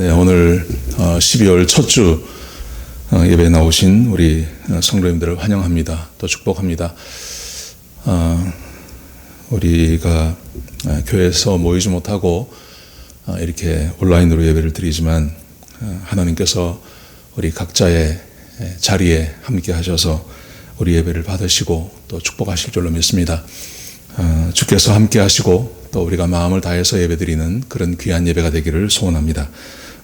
네, 오늘 12월 첫 주 예배에 나오신 우리 성도님들을 환영합니다. 또 축복합니다. 우리가 교회에서 모이지 못하고 이렇게 온라인으로 예배를 드리지만 하나님께서 우리 각자의 자리에 함께 하셔서 우리 예배를 받으시고 또 축복하실 줄로 믿습니다. 주께서 함께 하시고 또 우리가 마음을 다해서 예배드리는 그런 귀한 예배가 되기를 소원합니다.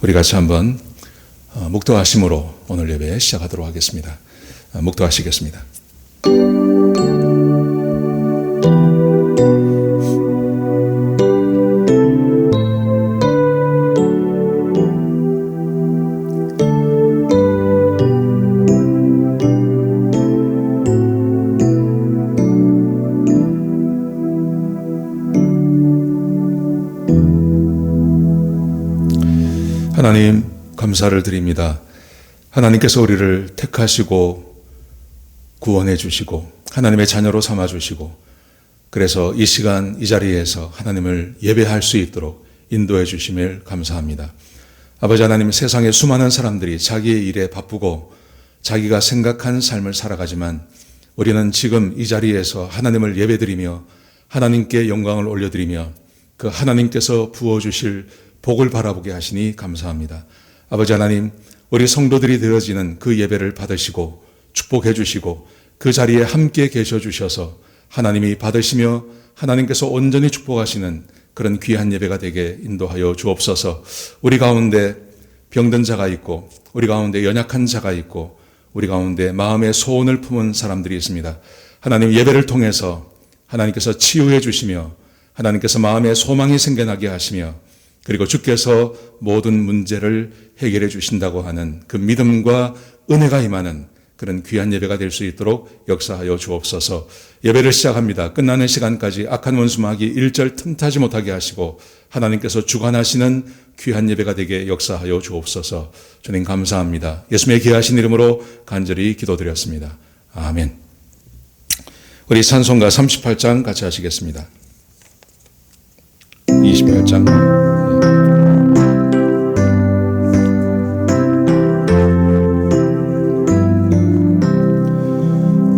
우리 같이 한번 묵도하심으로 오늘 예배 시작하도록 하겠습니다. 묵도하시겠습니다. 하나님 감사를 드립니다. 하나님께서 우리를 택하시고 구원해 주시고 하나님의 자녀로 삼아 주시고 그래서 이 시간 이 자리에서 하나님을 예배할 수 있도록 인도해 주심을 감사합니다. 아버지 하나님, 세상에 수많은 사람들이 자기의 일에 바쁘고 자기가 생각한 삶을 살아가지만 우리는 지금 이 자리에서 하나님을 예배드리며 하나님께 영광을 올려드리며 그 하나님께서 부어주실 복을 바라보게 하시니 감사합니다. 아버지 하나님, 우리 성도들이 드려지는 그 예배를 받으시고 축복해 주시고 그 자리에 함께 계셔 주셔서 하나님이 받으시며 하나님께서 온전히 축복하시는 그런 귀한 예배가 되게 인도하여 주옵소서. 우리 가운데 병든 자가 있고 우리 가운데 연약한 자가 있고 우리 가운데 마음의 소원을 품은 사람들이 있습니다. 하나님, 예배를 통해서 하나님께서 치유해 주시며 하나님께서 마음에 소망이 생겨나게 하시며 그리고 주께서 모든 문제를 해결해 주신다고 하는 그 믿음과 은혜가 임하는 그런 귀한 예배가 될 수 있도록 역사하여 주옵소서. 예배를 시작합니다. 끝나는 시간까지 악한 원수마귀 일절 틈타지 못하게 하시고 하나님께서 주관하시는 귀한 예배가 되게 역사하여 주옵소서. 주님 감사합니다. 예수님의 귀하신 이름으로 간절히 기도드렸습니다. 아멘. 우리 찬송가 38장 같이 하시겠습니다. 28장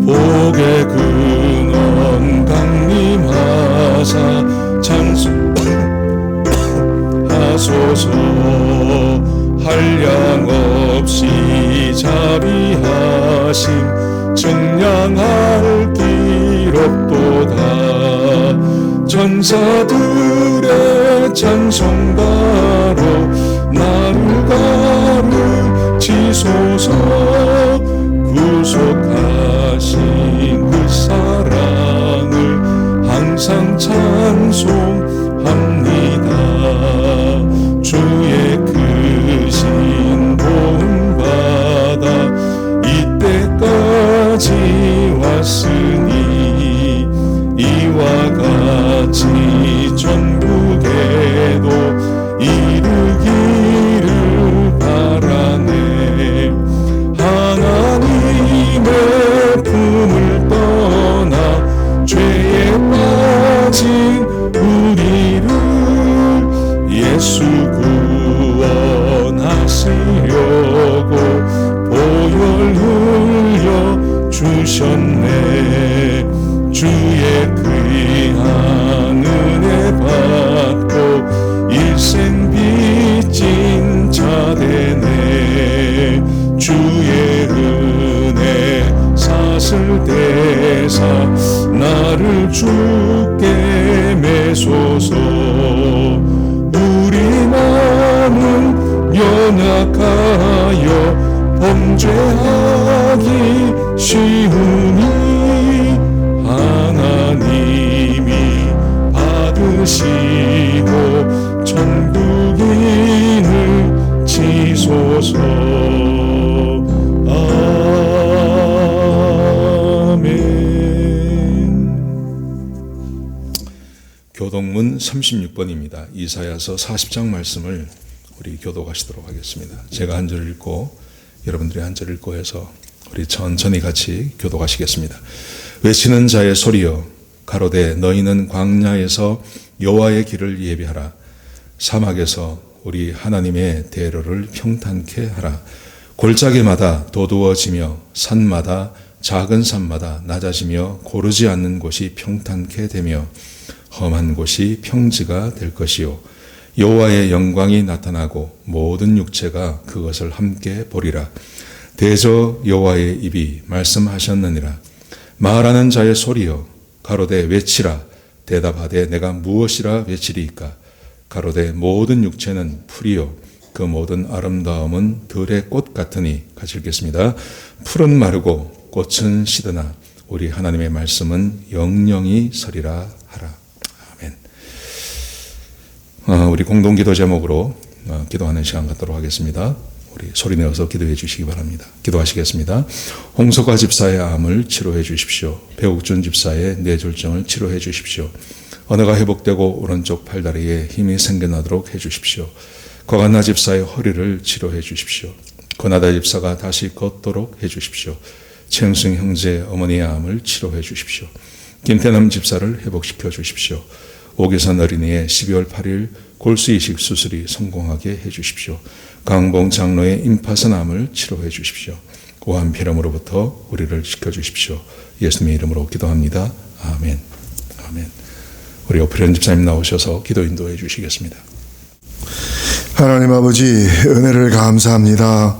복의 근원 강림하사 찬송하소서. 한량없이 자비하심 증량할 길 없도다. 전사들의 찬송가로 나를 가르치소서. 구속하신 그 사랑을 항상 찬송합니다. 주의 크신 도움받아 이때까지 왔으니 이와 같이 전국에도 이르기를 바라네. 하나님의 품을 떠나 죄에 빠진 우리를 예수 구원하시려고 보혈 흘려 주셨네. 주의 귀한 은혜 받고 일생 빚진 자 되네. 주의 은혜 사슬 대사 나를 주께 매소서. 우리 마음은 연약하여 범죄하기 쉬우니 하나님이 받으시고 천국인을 치소서. 교독문 36번입니다. 이사야서 40장 말씀을 우리 교독하시도록 하겠습니다. 제가 한 절 읽고 여러분들이 한 절 읽고 해서 우리 천천히 같이 교독하시겠습니다. 외치는 자의 소리여, 가로되 너희는 광야에서 여호와의 길을 예비하라. 사막에서 우리 하나님의 대로를 평탄케 하라. 골짜기마다 도두어지며 산마다 작은 산마다 낮아지며 고르지 않는 곳이 평탄케 되며 험한 곳이 평지가 될 것이요 여호와의 영광이 나타나고 모든 육체가 그것을 함께 보리라. 대저 여호와의 입이 말씀하셨느니라. 말하는 자의 소리여 가로되 외치라. 대답하되 내가 무엇이라 외치리이까. 가로되 모든 육체는 풀이요 그 모든 아름다움은 들의 꽃 같으니. 같이 읽겠습니다. 풀은 마르고 꽃은 시드나 우리 하나님의 말씀은 영영이 서리라 하라. 아멘. 우리 공동기도 제목으로 기도하는 시간 갖도록 하겠습니다. 우리 소리 내어서 기도해 주시기 바랍니다. 기도하시겠습니다. 홍석화 집사의 암을 치료해 주십시오. 배욱준 집사의 뇌졸중을 치료해 주십시오. 언어가 회복되고 오른쪽 팔다리에 힘이 생겨나도록 해 주십시오. 거간나 집사의 허리를 치료해 주십시오. 권하다 집사가 다시 걷도록 해 주십시오. 최영승 형제 어머니의 암을 치료해 주십시오. 김태남 집사를 회복시켜 주십시오. 오기선 어린이의 12월 8일 골수 이식 수술이 성공하게 해 주십시오. 강봉 장로의 임파선 암을 치료해 주십시오. 오한폐렴으로부터 우리를 지켜주십시오. 예수님의 이름으로 기도합니다. 아멘. 아멘. 우리 오프리언 집사님 나오셔서 기도 인도해 주시겠습니다. 하나님 아버지, 은혜를 감사합니다.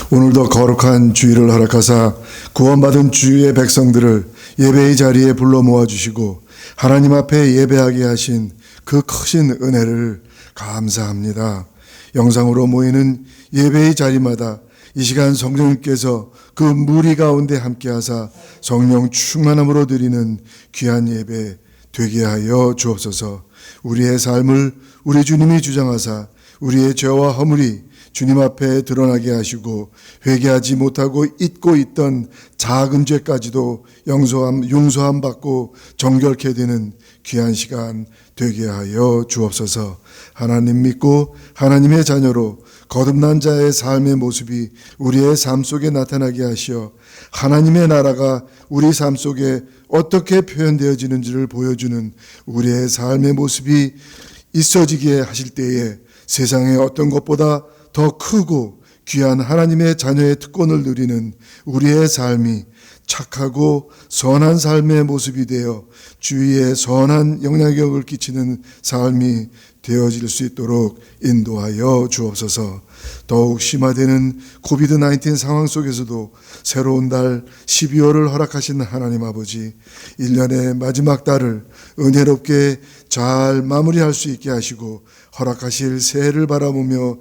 오늘도 거룩한 주일을 허락하사 구원받은 주의 백성들을 예배의 자리에 불러 모아주시고 하나님 앞에 예배하게 하신 그 크신 은혜를 감사합니다. 영상으로 모이는 예배의 자리마다 이 시간 성령님께서 그 무리 가운데 함께하사 성령 충만함으로 드리는 귀한 예배 되게 하여 주옵소서. 우리의 삶을 우리 주님이 주장하사 우리의 죄와 허물이 주님 앞에 드러나게 하시고 회개하지 못하고 잊고 있던 작은 죄까지도 용서함 받고 정결케 되는 귀한 시간 되게 하여 주옵소서. 하나님 믿고 하나님의 자녀로 거듭난 자의 삶의 모습이 우리의 삶 속에 나타나게 하시어 하나님의 나라가 우리 삶 속에 어떻게 표현되어지는지를 보여주는 우리의 삶의 모습이 있어지게 하실 때에 세상의 어떤 것보다 더 크고 귀한 하나님의 자녀의 특권을 누리는 우리의 삶이 착하고 선한 삶의 모습이 되어 주위에 선한 영향력을 끼치는 삶이 되어질 수 있도록 인도하여 주옵소서. 더욱 심화되는 코비드-19 상황 속에서도 새로운 달 12월을 허락하신 하나님 아버지, 1년의 마지막 달을 은혜롭게 잘 마무리할 수 있게 하시고 허락하실 새해를 바라보며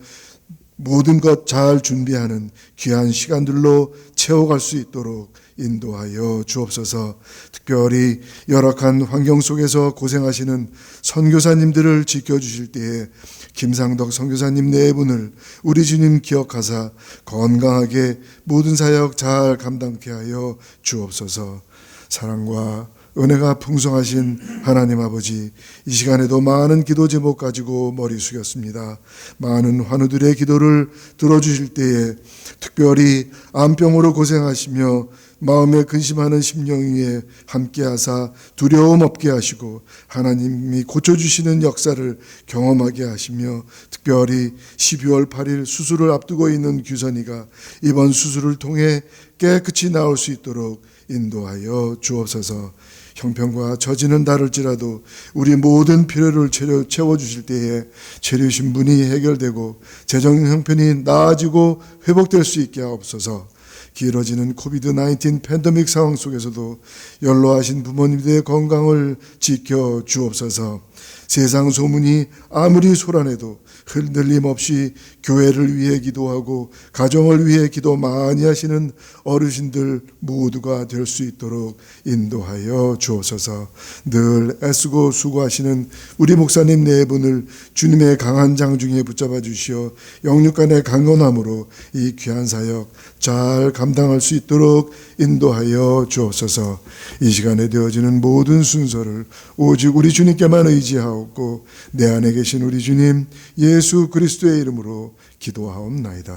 모든 것 잘 준비하는 귀한 시간들로 채워갈 수 있도록 인도하여 주옵소서. 특별히 열악한 환경 속에서 고생하시는 선교사님들을 지켜주실 때에 김상덕 선교사님 네 분을 우리 주님 기억하사 건강하게 모든 사역 잘 감당케 하여 주옵소서. 사랑과 은혜가 풍성하신 하나님 아버지, 이 시간에도 많은 기도 제목 가지고 머리 숙였습니다. 많은 환우들의 기도를 들어주실 때에 특별히 암병으로 고생하시며 마음에 근심하는 심령 위에 함께하사 두려움 없게 하시고 하나님이 고쳐주시는 역사를 경험하게 하시며 특별히 12월 8일 수술을 앞두고 있는 규선이가 이번 수술을 통해 깨끗이 나올 수 있도록 인도하여 주옵소서. 형편과 처지는 다를지라도 우리 모든 필요를 채워주실 때에 체류신 분이 해결되고 재정 형편이 나아지고 회복될 수 있게 하옵소서. 길어지는 코비드-19 팬데믹 상황 속에서도 연로하신 부모님들의 건강을 지켜 주옵소서. 세상 소문이 아무리 소란해도 흔들림 없이 교회를 위해 기도하고 가정을 위해 기도 많이 하시는 어르신들 모두가 될 수 있도록 인도하여 주옵소서. 늘 애쓰고 수고하시는 우리 목사님 네 분을 주님의 강한 장중에 붙잡아 주시어 영육간의 강건함으로 이 귀한 사역 잘 감당할 수 있도록 인도하여 주옵소서. 이 시간에 되어지는 모든 순서를 오직 우리 주님께만 의지하옵고 내 안에 계신 우리 주님 예수 그리스도의 이름으로 기도하옵나이다.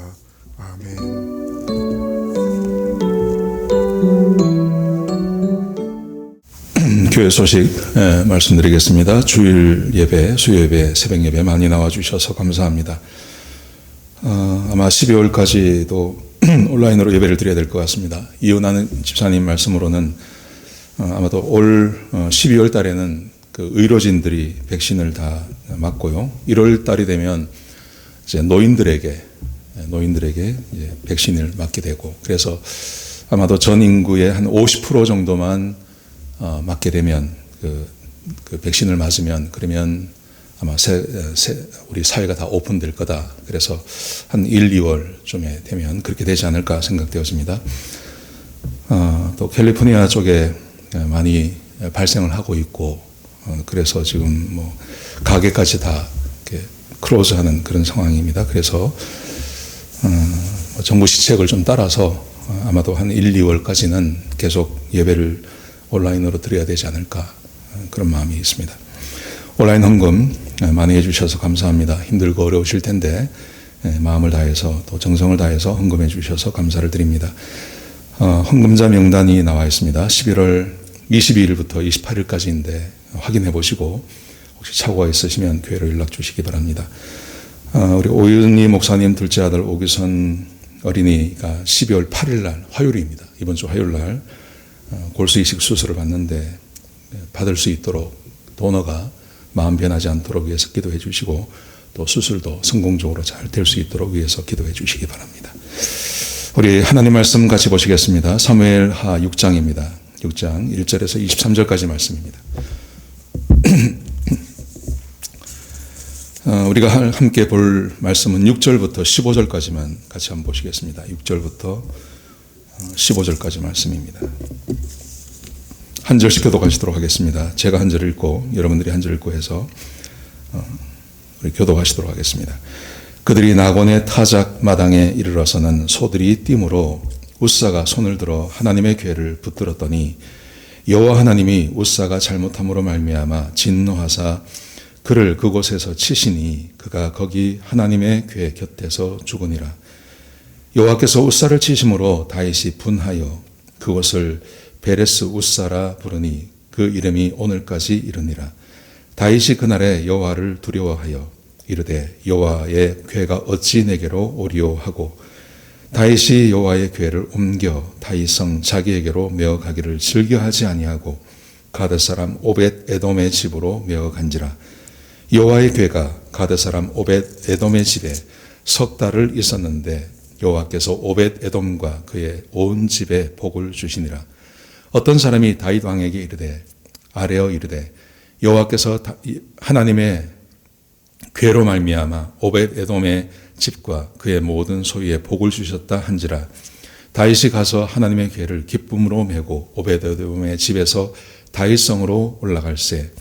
아멘. 교회 소식 말씀드리겠습니다. 주일 예배, 수요 예배, 새벽 예배 많이 나와주셔서 감사합니다. 아마 12월까지도 온라인으로 예배를 드려야 될 것 같습니다. 이은하는 집사님 말씀으로는 아마도 올 12월 달에는 그 의료진들이 백신을 다 맞고요. 1월 달이 되면 이제 노인들에게 이제 백신을 맞게 되고, 그래서 아마도 전 인구의 한 50% 정도만 맞게 되면 그 백신을 맞으면, 그러면 아마 우리 사회가 다 오픈될 거다. 그래서 한 1, 2월쯤에 되면 그렇게 되지 않을까 생각되어집니다. 또 캘리포니아 쪽에 많이 발생을 하고 있고, 그래서 지금 뭐 가게까지 다 이렇게 클로즈하는 그런 상황입니다. 그래서 정부 시책을 좀 따라서 아마도 한 1, 2월까지는 계속 예배를 온라인으로 드려야 되지 않을까, 그런 마음이 있습니다. 온라인 헌금 많이 해주셔서 감사합니다. 힘들고 어려우실 텐데 마음을 다해서 또 정성을 다해서 헌금해 주셔서 감사를 드립니다. 헌금자 명단이 나와 있습니다. 11월 22일부터 28일까지인데 확인해 보시고 혹시 착오가 있으시면 교회로 연락 주시기 바랍니다. 우리 오윤희 목사님 둘째 아들 오규선 어린이가 12월 8일 날 화요일입니다. 이번 주 화요일 날 골수 이식 수술을 받는데 받을 수 있도록 도너가 마음 변하지 않도록 위해서 기도해 주시고, 또 수술도 성공적으로 잘 될 수 있도록 위해서 기도해 주시기 바랍니다. 우리 하나님 말씀 같이 보시겠습니다. 사무엘하 6장입니다. 6장 1절에서 23절까지 말씀입니다. 우리가 함께 볼 말씀은 6절부터 15절까지만 같이 한번 보시겠습니다. 6절부터 15절까지 말씀입니다. 한 절씩 교독하시도록 하겠습니다. 제가 한 절 읽고 여러분들이 한 절 읽고 해서 우리 교독하시도록 하겠습니다. 그들이 나곤의 타작 마당에 이르러서는 소들이 띠므로 웃사가 손을 들어 하나님의 궤를 붙들었더니 여호와 하나님이 웃사가 잘못함으로 말미암아 진노하사 그를 그곳에서 치시니 그가 거기 하나님의 궤 곁에서 죽으니라. 여호와께서 웃사를 치심으로 다윗이 분하여 그곳을 베레스 웃사라 부르니 그 이름이 오늘까지 이르니라. 다윗이 그날에 여호와를 두려워하여 이르되 여호와의 궤가 어찌 내게로 오리오 하고, 다윗이 여호와의 궤를 옮겨 다윗성 자기에게로 메어가기를 즐겨하지 아니하고 가드 사람 오벳 에돔의 집으로 메어간지라. 여호와의 궤가 가드 사람 오벳 에돔의 집에 석 달을 있었는데 여호와께서 오벳 에돔과 그의 온 집에 복을 주시니라. 어떤 사람이 다윗 왕에게 이르되 아뢰어 이르되 여호와께서 하나님의 궤로 말미암아 오벳 에돔의 집과 그의 모든 소유에 복을 주셨다 한지라. 다윗이 가서 하나님의 궤를 기쁨으로 메고 오벳 에돔의 집에서 다윗성으로 올라갈새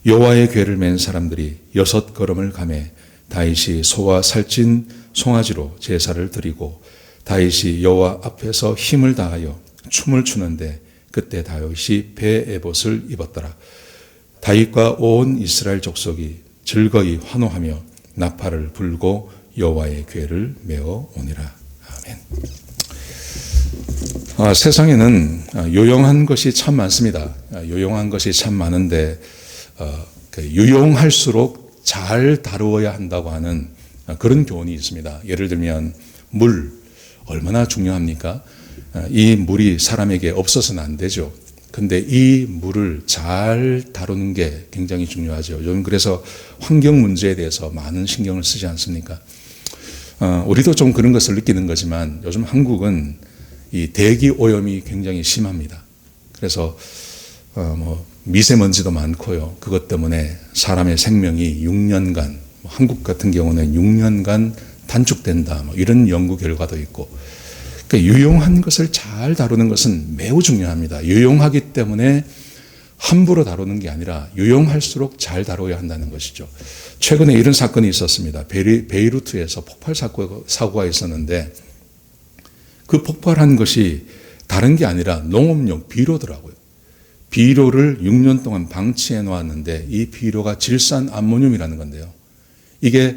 여호와의 궤를 맨 사람들이 6걸음을 가매 다윗이 소와 살찐 송아지로 제사를 드리고 다윗이 여호와 앞에서 힘을 다하여 춤을 추는데 그때 다윗이 배 에봇을 입었더라. 다윗과 온 이스라엘 족속이 즐거이 환호하며 나팔을 불고 여호와의 궤를 메어 오니라. 아멘. 세상에는 요용한 것이 참 많습니다. 요용한 것이 참 많은데 유용할수록 잘 다루어야 한다고 하는 그런 교훈이 있습니다. 예를 들면 물 얼마나 중요합니까? 이 물이 사람에게 없어서는 안 되죠. 근데 이 물을 잘 다루는 게 굉장히 중요하죠. 요즘 그래서 환경 문제에 대해서 많은 신경을 쓰지 않습니까? 우리도 좀 그런 것을 느끼는 거지만 요즘 한국은 이 대기 오염이 굉장히 심합니다. 그래서 미세먼지도 많고요. 그것 때문에 사람의 생명이 6년간, 한국 같은 경우는 6년간 단축된다, 이런 연구 결과도 있고. 그러니까 유용한 것을 잘 다루는 것은 매우 중요합니다. 유용하기 때문에 함부로 다루는 게 아니라 유용할수록 잘 다뤄야 한다는 것이죠. 최근에 이런 사건이 있었습니다. 베이루트에서 폭발 사고가 있었는데 그 폭발한 것이 다른 게 아니라 농업용 비료더라고요. 비료를 6년 동안 방치해 놓았는데 이 비료가 질산 암모늄이라는 건데요. 이게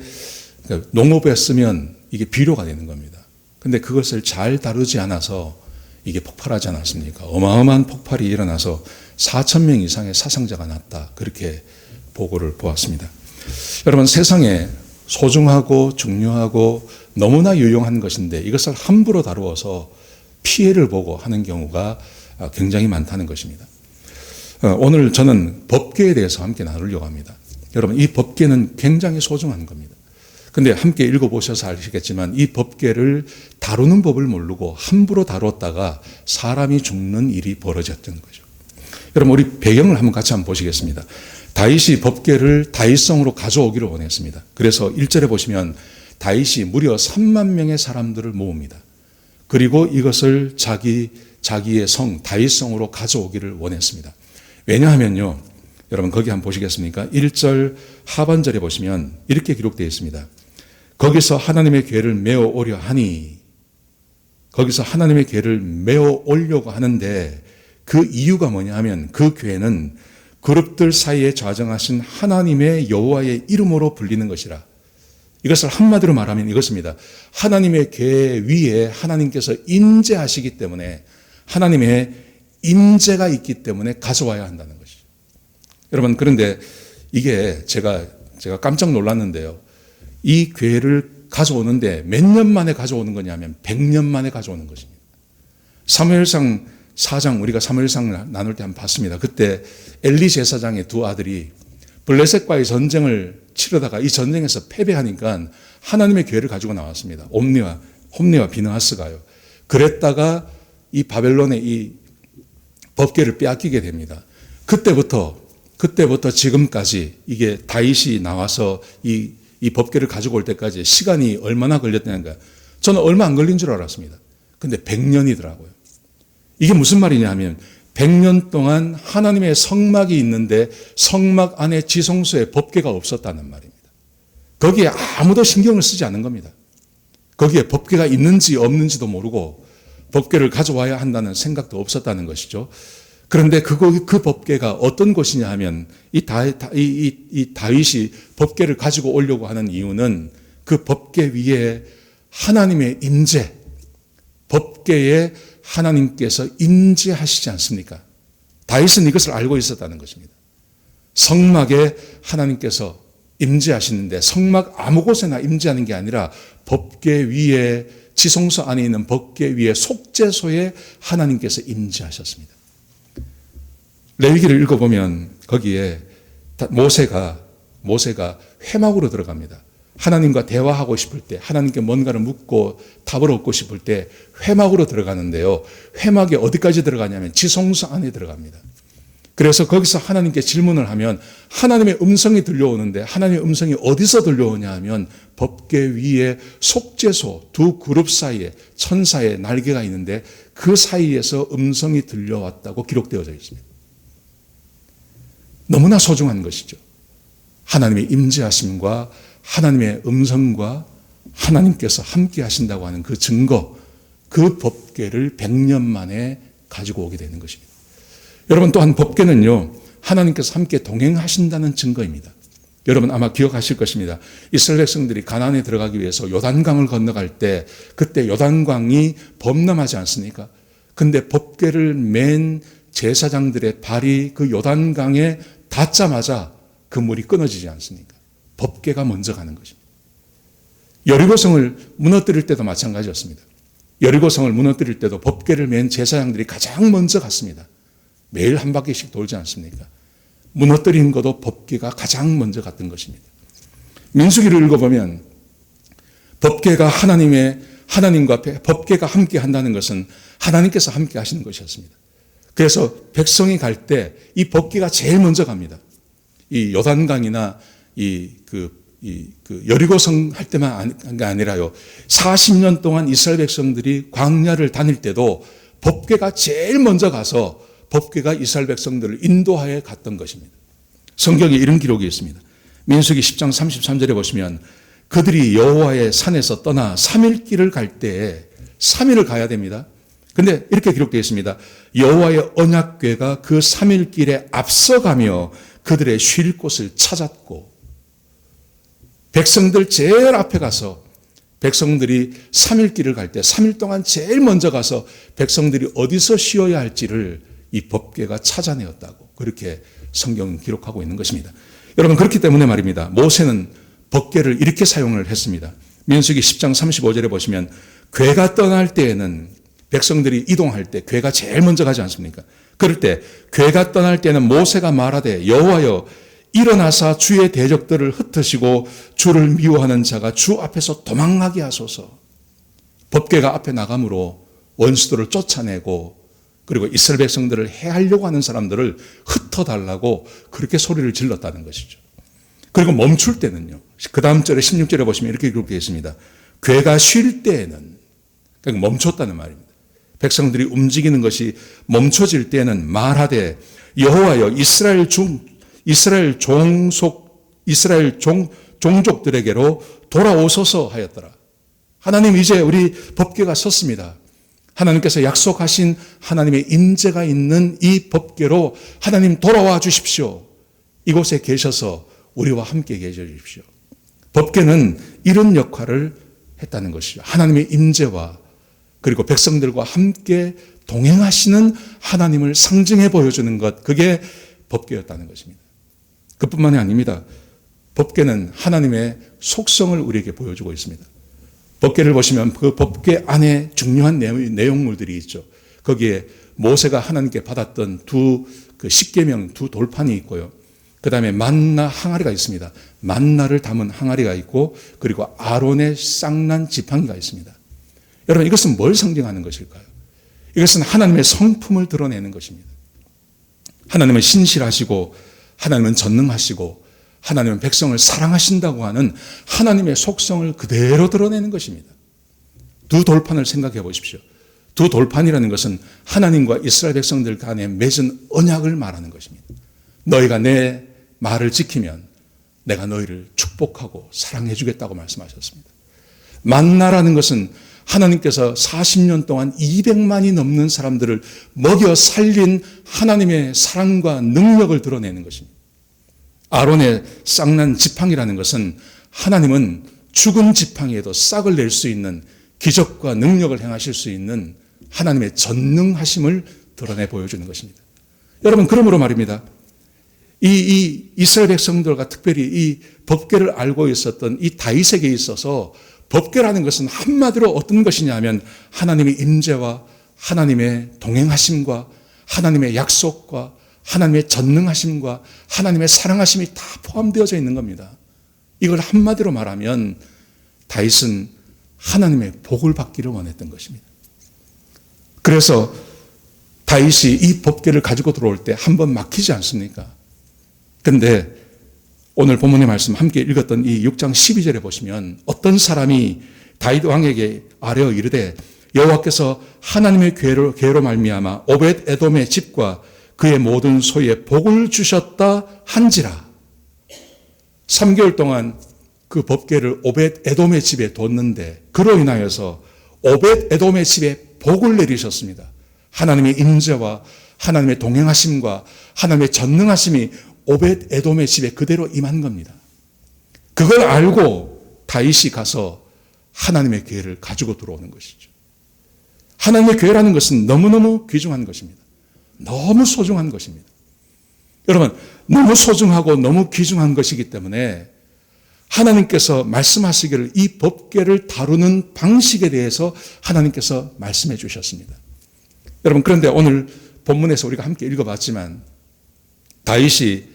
농업에 쓰면 이게 비료가 되는 겁니다. 근데 그것을 잘 다루지 않아서 이게 폭발하지 않았습니까? 어마어마한 폭발이 일어나서 4천 명 이상의 사상자가 났다. 그렇게 보고를 보았습니다. 여러분, 세상에 소중하고 중요하고 너무나 유용한 것인데 이것을 함부로 다루어서 피해를 보고 하는 경우가 굉장히 많다는 것입니다. 오늘 저는 법궤에 대해서 함께 나누려고 합니다. 여러분, 이 법궤는 굉장히 소중한 겁니다. 근데 함께 읽어보셔서 아시겠지만 이 법궤를 다루는 법을 모르고 함부로 다뤘다가 사람이 죽는 일이 벌어졌던 거죠. 여러분, 우리 배경을 한번 같이 한번 보시겠습니다. 다윗이 법궤를 다윗성으로 가져오기를 원했습니다. 그래서 1절에 보시면 다윗이 무려 3만 명의 사람들을 모읍니다. 그리고 이것을 자기의 성 다윗성으로 가져오기를 원했습니다. 왜냐하면요, 여러분 거기 한번 보시겠습니까? 1절 하반절에 보시면 이렇게 기록되어 있습니다. 거기서 하나님의 궤를 메어 오려 하니, 거기서 하나님의 궤를 메어 오려고 하는데 그 이유가 뭐냐 하면 그 궤는 그룹들 사이에 좌정하신 하나님의 여호와의 이름으로 불리는 것이라. 이것을 한마디로 말하면 이것입니다. 하나님의 궤 위에 하나님께서 임재하시기 때문에, 하나님의 임재가 있기 때문에 가져와야 한다는 것이죠. 여러분, 그런데 이게 제가 깜짝 놀랐는데요. 이 궤를 가져오는데 몇 년 만에 가져오는 거냐면 100년 만에 가져오는 것입니다. 사무엘상 4장, 우리가 사무엘상 나눌 때 한번 봤습니다. 그때 엘리 제사장의 두 아들이 블레셋과의 전쟁을 치르다가 이 전쟁에서 패배하니까 하나님의 궤를 가지고 나왔습니다. 홈니와 비느하스가요. 그랬다가 이 바벨론의 이 법궤를 빼앗기게 됩니다. 그때부터 지금까지 이게 다윗이 나와서 이 법궤를 가지고 올 때까지 시간이 얼마나 걸렸다는가. 저는 얼마 안 걸린 줄 알았습니다. 근데 100년이더라고요. 이게 무슨 말이냐 하면 100년 동안 하나님의 성막이 있는데 성막 안에 지성소에 법궤가 없었다는 말입니다. 거기에 아무도 신경을 쓰지 않은 겁니다. 거기에 법궤가 있는지 없는지도 모르고 법궤를 가져와야 한다는 생각도 없었다는 것이죠. 그런데 그 법궤가 어떤 것이냐 하면 이 다윗이 법궤를 가지고 오려고 하는 이유는 그 법궤 위에 하나님의 임재, 법궤에 하나님께서 임재하시지 않습니까? 다윗은 이것을 알고 있었다는 것입니다. 성막에 하나님께서 임재하시는데 성막 아무 곳에나 임재하는 게 아니라 법궤 위에, 지성소 안에 있는 법궤 위에 속죄소에 하나님께서 임재하셨습니다. 레위기를 읽어보면 거기에 모세가 회막으로 들어갑니다. 하나님과 대화하고 싶을 때, 하나님께 뭔가를 묻고 답을 얻고 싶을 때 회막으로 들어가는데요. 회막에 어디까지 들어가냐면 지성소 안에 들어갑니다. 그래서 거기서 하나님께 질문을 하면 하나님의 음성이 들려오는데 하나님의 음성이 어디서 들려오냐 하면 법궤 위에 속죄소 두 그룹 사이에 천사의 날개가 있는데 그 사이에서 음성이 들려왔다고 기록되어져 있습니다. 너무나 소중한 것이죠. 하나님의 임재하심과 하나님의 음성과 하나님께서 함께 하신다고 하는 그 증거, 그 법궤를 100년 만에 가지고 오게 되는 것입니다. 여러분, 또한 법궤는요, 하나님께서 함께 동행하신다는 증거입니다. 여러분 아마 기억하실 것입니다. 이스라엘 백성들이 가나안에 들어가기 위해서 요단강을 건너갈 때 그때 요단강이 범람하지 않습니까? 근데 법궤를 맨 제사장들의 발이 그 요단강에 닿자마자 그 물이 끊어지지 않습니까? 법궤가 먼저 가는 것입니다. 여리고성을 무너뜨릴 때도 마찬가지였습니다. 여리고성을 무너뜨릴 때도 법궤를 맨 제사장들이 가장 먼저 갔습니다. 매일 한 바퀴씩 돌지 않습니까? 무너뜨린 것도 법궤가 가장 먼저 갔던 것입니다. 민수기를 읽어보면 법궤가 하나님과 법궤가 함께 한다는 것은 하나님께서 함께 하시는 것이었습니다. 그래서 백성이 갈 때 이 법궤가 제일 먼저 갑니다. 이 요단강이나 여리고성 할 때만 한 게 아니라요. 40년 동안 이스라엘 백성들이 광야를 다닐 때도 법궤가 제일 먼저 가서 법궤가 이스라엘 백성들을 인도하여 갔던 것입니다. 성경에 이런 기록이 있습니다. 민수기 10장 33절에 보시면 그들이 여호와의 산에서 떠나 3일 길을 갈 때에 3일을 가야 됩니다. 근데 이렇게 기록되어 있습니다. 여호와의 언약궤가 그 3일 길에 앞서가며 그들의 쉴 곳을 찾았고 백성들 제일 앞에 가서 백성들이 3일 길을 갈 때 3일 동안 제일 먼저 가서 백성들이 어디서 쉬어야 할지를 이 법궤가 찾아내었다고 그렇게 성경은 기록하고 있는 것입니다. 여러분, 그렇기 때문에 말입니다. 모세는 법궤를 이렇게 사용을 했습니다. 민수기 10장 35절에 보시면 궤가 떠날 때에는 백성들이 이동할 때 궤가 제일 먼저 가지 않습니까? 그럴 때 궤가 떠날 때는 모세가 말하되 여호와여 일어나사 주의 대적들을 흩으시고 주를 미워하는 자가 주 앞에서 도망하게 하소서. 법궤가 앞에 나감으로 원수들을 쫓아내고 그리고 이스라엘 백성들을 해하려고 하는 사람들을 흩어달라고 그렇게 소리를 질렀다는 것이죠. 그리고 멈출 때는요. 그 다음 절에 16절에 보시면 이렇게 기록되어 있습니다. 궤가 쉴 때에는, 그러니까 멈췄다는 말입니다. 백성들이 움직이는 것이 멈춰질 때는 말하되 여호와여 이스라엘 종족들에게로 돌아오소서 하였더라. 하나님, 이제 우리 법궤가 섰습니다. 하나님께서 약속하신 하나님의 임재가 있는 이 법궤로 하나님 돌아와 주십시오. 이곳에 계셔서 우리와 함께 계셔 주십시오. 법궤는 이런 역할을 했다는 것이죠. 하나님의 임재와 그리고 백성들과 함께 동행하시는 하나님을 상징해 보여주는 것, 그게 법궤였다는 것입니다. 그뿐만이 아닙니다. 법궤는 하나님의 속성을 우리에게 보여주고 있습니다. 법궤를 보시면 그 법궤 안에 중요한 내용물들이 있죠. 거기에 모세가 하나님께 받았던 두 십계명 두 돌판이 있고요. 그 다음에 만나 항아리가 있습니다. 만나를 담은 항아리가 있고 그리고 아론의 쌍난 지팡이가 있습니다. 여러분, 이것은 뭘 상징하는 것일까요? 이것은 하나님의 성품을 드러내는 것입니다. 하나님은 신실하시고 하나님은 전능하시고 하나님은 백성을 사랑하신다고 하는 하나님의 속성을 그대로 드러내는 것입니다. 두 돌판을 생각해 보십시오. 두 돌판이라는 것은 하나님과 이스라엘 백성들 간에 맺은 언약을 말하는 것입니다. 너희가 내 말을 지키면 내가 너희를 축복하고 사랑해 주겠다고 말씀하셨습니다. 만나라는 것은 하나님께서 40년 동안 200만이 넘는 사람들을 먹여 살린 하나님의 사랑과 능력을 드러내는 것입니다. 아론의 쌍난 지팡이라는 것은 하나님은 죽은 지팡이에도 싹을 낼 수 있는 기적과 능력을 행하실 수 있는 하나님의 전능하심을 드러내 보여주는 것입니다. 여러분, 그러므로 말입니다. 이 이스라엘 백성들과 특별히 이 법궤를 알고 있었던 이 다윗에게 있어서 법궤라는 것은 한마디로 어떤 것이냐 하면 하나님의 임재와 하나님의 동행하심과 하나님의 약속과 하나님의 전능하심과 하나님의 사랑하심이 다 포함되어져 있는 겁니다. 이걸 한마디로 말하면 다윗은 하나님의 복을 받기를 원했던 것입니다. 그래서 다윗이 이 법궤를 가지고 들어올 때 한 번 막히지 않습니까? 그런데 오늘 본문의 말씀 함께 읽었던 이 6장 12절에 보시면 어떤 사람이 다윗 왕에게 아뢰어 이르되 여호와께서 하나님의 궤로 말미암아 오벳 에돔의 집과 그의 모든 소유에 복을 주셨다 한지라. 3개월 동안 그 법궤를 오벳 에돔의 집에 뒀는데 그로 인하여서 오벳 에돔의 집에 복을 내리셨습니다. 하나님의 임재와 하나님의 동행하심과 하나님의 전능하심이 오벳 에돔의 집에 그대로 임한 겁니다. 그걸 알고 다윗이 가서 하나님의 궤를 가지고 들어오는 것이죠. 하나님의 궤라는 것은 너무너무 귀중한 것입니다. 너무 소중한 것입니다. 여러분, 너무 소중하고 너무 귀중한 것이기 때문에 하나님께서 말씀하시기를 이 법궤를 다루는 방식에 대해서 하나님께서 말씀해 주셨습니다. 여러분, 그런데 오늘 본문에서 우리가 함께 읽어봤지만 다윗이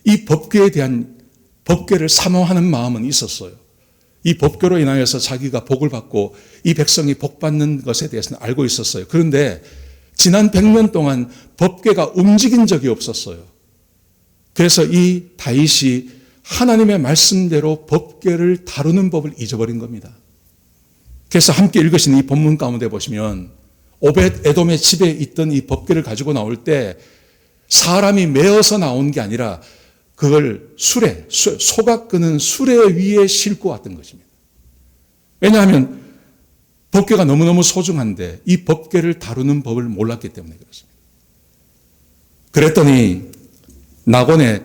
이 법궤에 대한 법궤를 사모하는 마음은 있었어요. 이 법궤로 인하여서 자기가 복을 받고 이 백성이 복받는 것에 대해서는 알고 있었어요. 그런데 지난 100년 동안 법궤가 움직인 적이 없었어요. 그래서 이 다윗이 하나님의 말씀대로 법궤를 다루는 법을 잊어버린 겁니다. 그래서 함께 읽으신 이 본문 가운데 보시면 오벳 에돔의 집에 있던 이 법궤를 가지고 나올 때 사람이 메어서 나온 게 아니라 그걸 소가 끄는 수레 위에 싣고 왔던 것입니다. 왜냐하면 법궤가 너무너무 소중한데 이 법궤를 다루는 법을 몰랐기 때문에 그렇습니다. 그랬더니 낙원의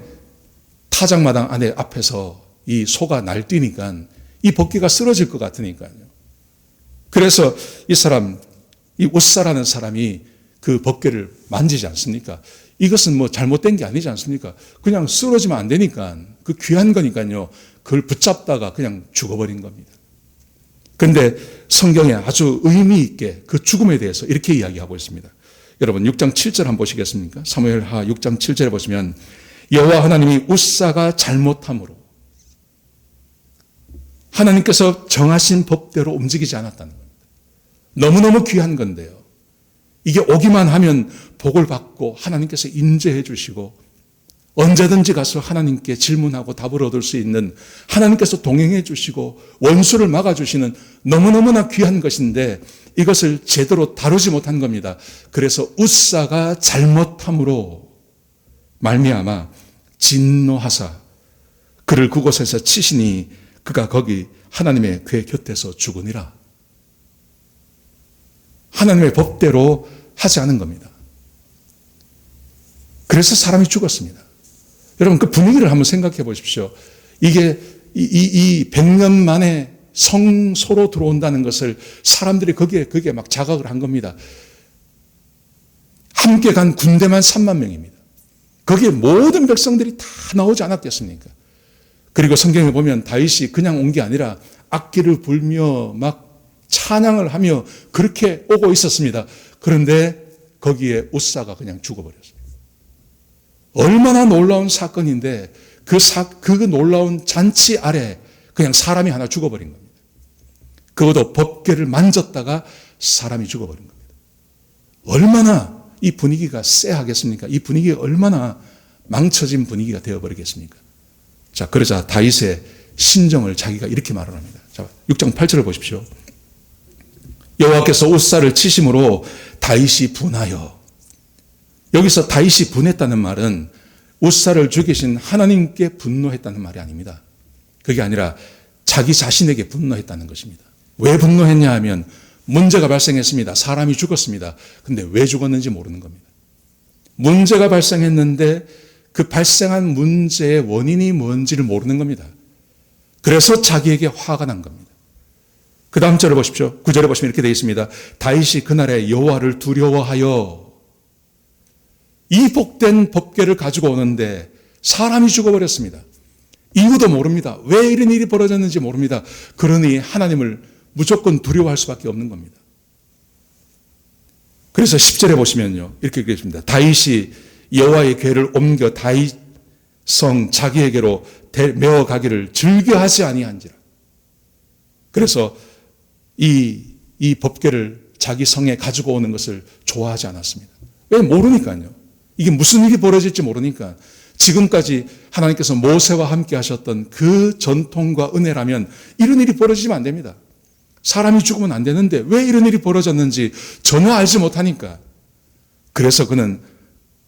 타작마당 안에 앞에서 이 소가 날뛰니까 이 법궤가 쓰러질 것 같으니까요. 그래서 이 웃사라는 사람이 그 법궤를 만지지 않습니까? 이것은 뭐 잘못된 게 아니지 않습니까? 그냥 쓰러지면 안 되니까, 그 귀한 거니까요. 그걸 붙잡다가 그냥 죽어버린 겁니다. 그런데 성경에 아주 의미 있게 그 죽음에 대해서 이렇게 이야기하고 있습니다. 여러분 6장 7절 한번 보시겠습니까? 사무엘하 6장 7절에 보시면 여호와 하나님이 웃사가 잘못함으로 하나님께서 정하신 법대로 움직이지 않았다는 겁니다. 너무너무 귀한 건데요. 이게 오기만 하면 복을 받고 하나님께서 인재해 주시고 언제든지 가서 하나님께 질문하고 답을 얻을 수 있는, 하나님께서 동행해 주시고 원수를 막아주시는 너무너무나 귀한 것인데 이것을 제대로 다루지 못한 겁니다. 그래서 웃사가 잘못함으로 말미암아 진노하사 그를 그곳에서 치시니 그가 거기 하나님의 궤 곁에서 죽으니라. 하나님의 법대로 하지 않은 겁니다. 그래서 사람이 죽었습니다. 여러분 그 분위기를 한번 생각해 보십시오. 이게 이 100년 만에 성소로 들어온다는 것을 사람들이 거기에 막 자각을 한 겁니다. 함께 간 군대만 3만 명입니다. 거기에 모든 백성들이 다 나오지 않았겠습니까? 그리고 성경에 보면 다윗이 그냥 온 게 아니라 악기를 불며 막 찬양을 하며 그렇게 오고 있었습니다. 그런데 거기에 웃사가 그냥 죽어버렸어요. 얼마나 놀라운 사건인데 그 놀라운 잔치 아래 그냥 사람이 하나 죽어버린 겁니다. 그것도 법궤를 만졌다가 사람이 죽어버린 겁니다. 얼마나 이 분위기가 쎄하겠습니까? 이 분위기가 얼마나 망쳐진 분위기가 되어버리겠습니까? 자, 그러자 다윗의 심정을 자기가 이렇게 말을 합니다. 자, 6장 8절을 보십시오. 여호와께서 웃사를 치심으로 다윗이 분하여. 여기서 다윗이 분했다는 말은 웃사를 죽이신 하나님께 분노했다는 말이 아닙니다. 그게 아니라 자기 자신에게 분노했다는 것입니다. 왜 분노했냐 하면 문제가 발생했습니다. 사람이 죽었습니다. 근데 왜 죽었는지 모르는 겁니다. 문제가 발생했는데 그 발생한 문제의 원인이 뭔지를 모르는 겁니다. 그래서 자기에게 화가 난 겁니다. 그 다음 절을 보십시오. 9절에 보시면 이렇게 되어 있습니다. 다윗이 그날에 여호와를 두려워하여 이 복된 법궤를 가지고 오는데 사람이 죽어버렸습니다. 이유도 모릅니다. 왜 이런 일이 벌어졌는지 모릅니다. 그러니 하나님을 무조건 두려워할 수밖에 없는 겁니다. 그래서 10절에 보시면요. 이렇게 되어 있습니다. 다윗이 여호와의 궤를 옮겨 다윗 성 자기에게로 메어 가기를 즐겨하지 아니한지라. 그래서 이 법궤를 자기 성에 가지고 오는 것을 좋아하지 않았습니다. 왜? 모르니까요. 이게 무슨 일이 벌어질지 모르니까. 지금까지 하나님께서 모세와 함께 하셨던 그 전통과 은혜라면 이런 일이 벌어지면 안 됩니다. 사람이 죽으면 안 되는데 왜 이런 일이 벌어졌는지 전혀 알지 못하니까. 그래서 그는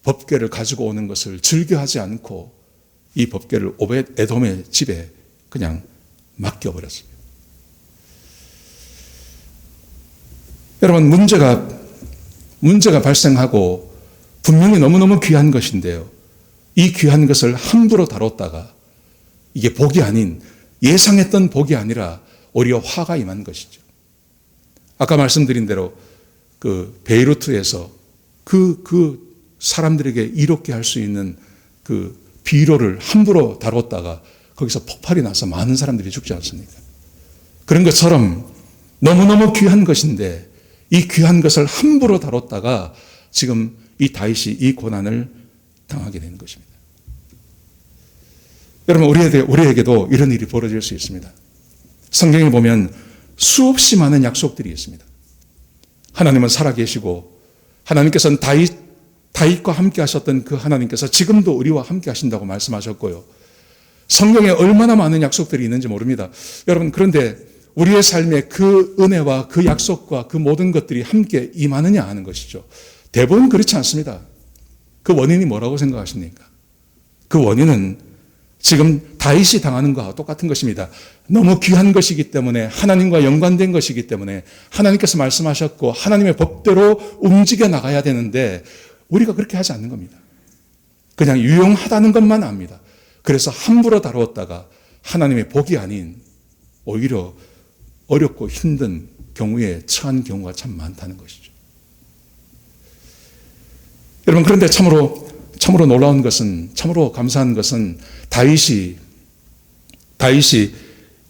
법궤를 가지고 오는 것을 즐겨하지 않고 이 법궤를 오벳 에돔의 집에 그냥 맡겨버렸습니다. 여러분 문제가 발생하고 분명히 너무너무 귀한 것인데요. 이 귀한 것을 함부로 다뤘다가 이게 복이 아닌, 예상했던 복이 아니라 오히려 화가 임한 것이죠. 아까 말씀드린 대로 그 베이루트에서 그 사람들에게 이롭게 할 수 있는 그 비료를 함부로 다뤘다가 거기서 폭발이 나서 많은 사람들이 죽지 않습니까? 그런 것처럼 너무너무 귀한 것인데 이 귀한 것을 함부로 다뤘다가 지금 이 다윗이 이 고난을 당하게 되는 것입니다. 여러분 우리에게도 이런 일이 벌어질 수 있습니다. 성경에 보면 수없이 많은 약속들이 있습니다. 하나님은 살아계시고 하나님께서는 다윗과 함께 하셨던 그 하나님께서 지금도 우리와 함께 하신다고 말씀하셨고요. 성경에 얼마나 많은 약속들이 있는지 모릅니다. 여러분 그런데 우리의 삶에 그 은혜와 그 약속과 그 모든 것들이 함께 임하느냐 하는 것이죠. 대부분 그렇지 않습니다. 그 원인이 뭐라고 생각하십니까? 그 원인은 지금 다윗이 당하는 것과 똑같은 것입니다. 너무 귀한 것이기 때문에, 하나님과 연관된 것이기 때문에 하나님께서 말씀하셨고 하나님의 법대로 움직여 나가야 되는데 우리가 그렇게 하지 않는 겁니다. 그냥 유용하다는 것만 압니다. 그래서 함부로 다루었다가 하나님의 복이 아닌 오히려 어렵고 힘든 경우에 처한 경우가 참 많다는 것이죠. 여러분, 그런데 참으로 놀라운 것은, 참으로 감사한 것은 다윗이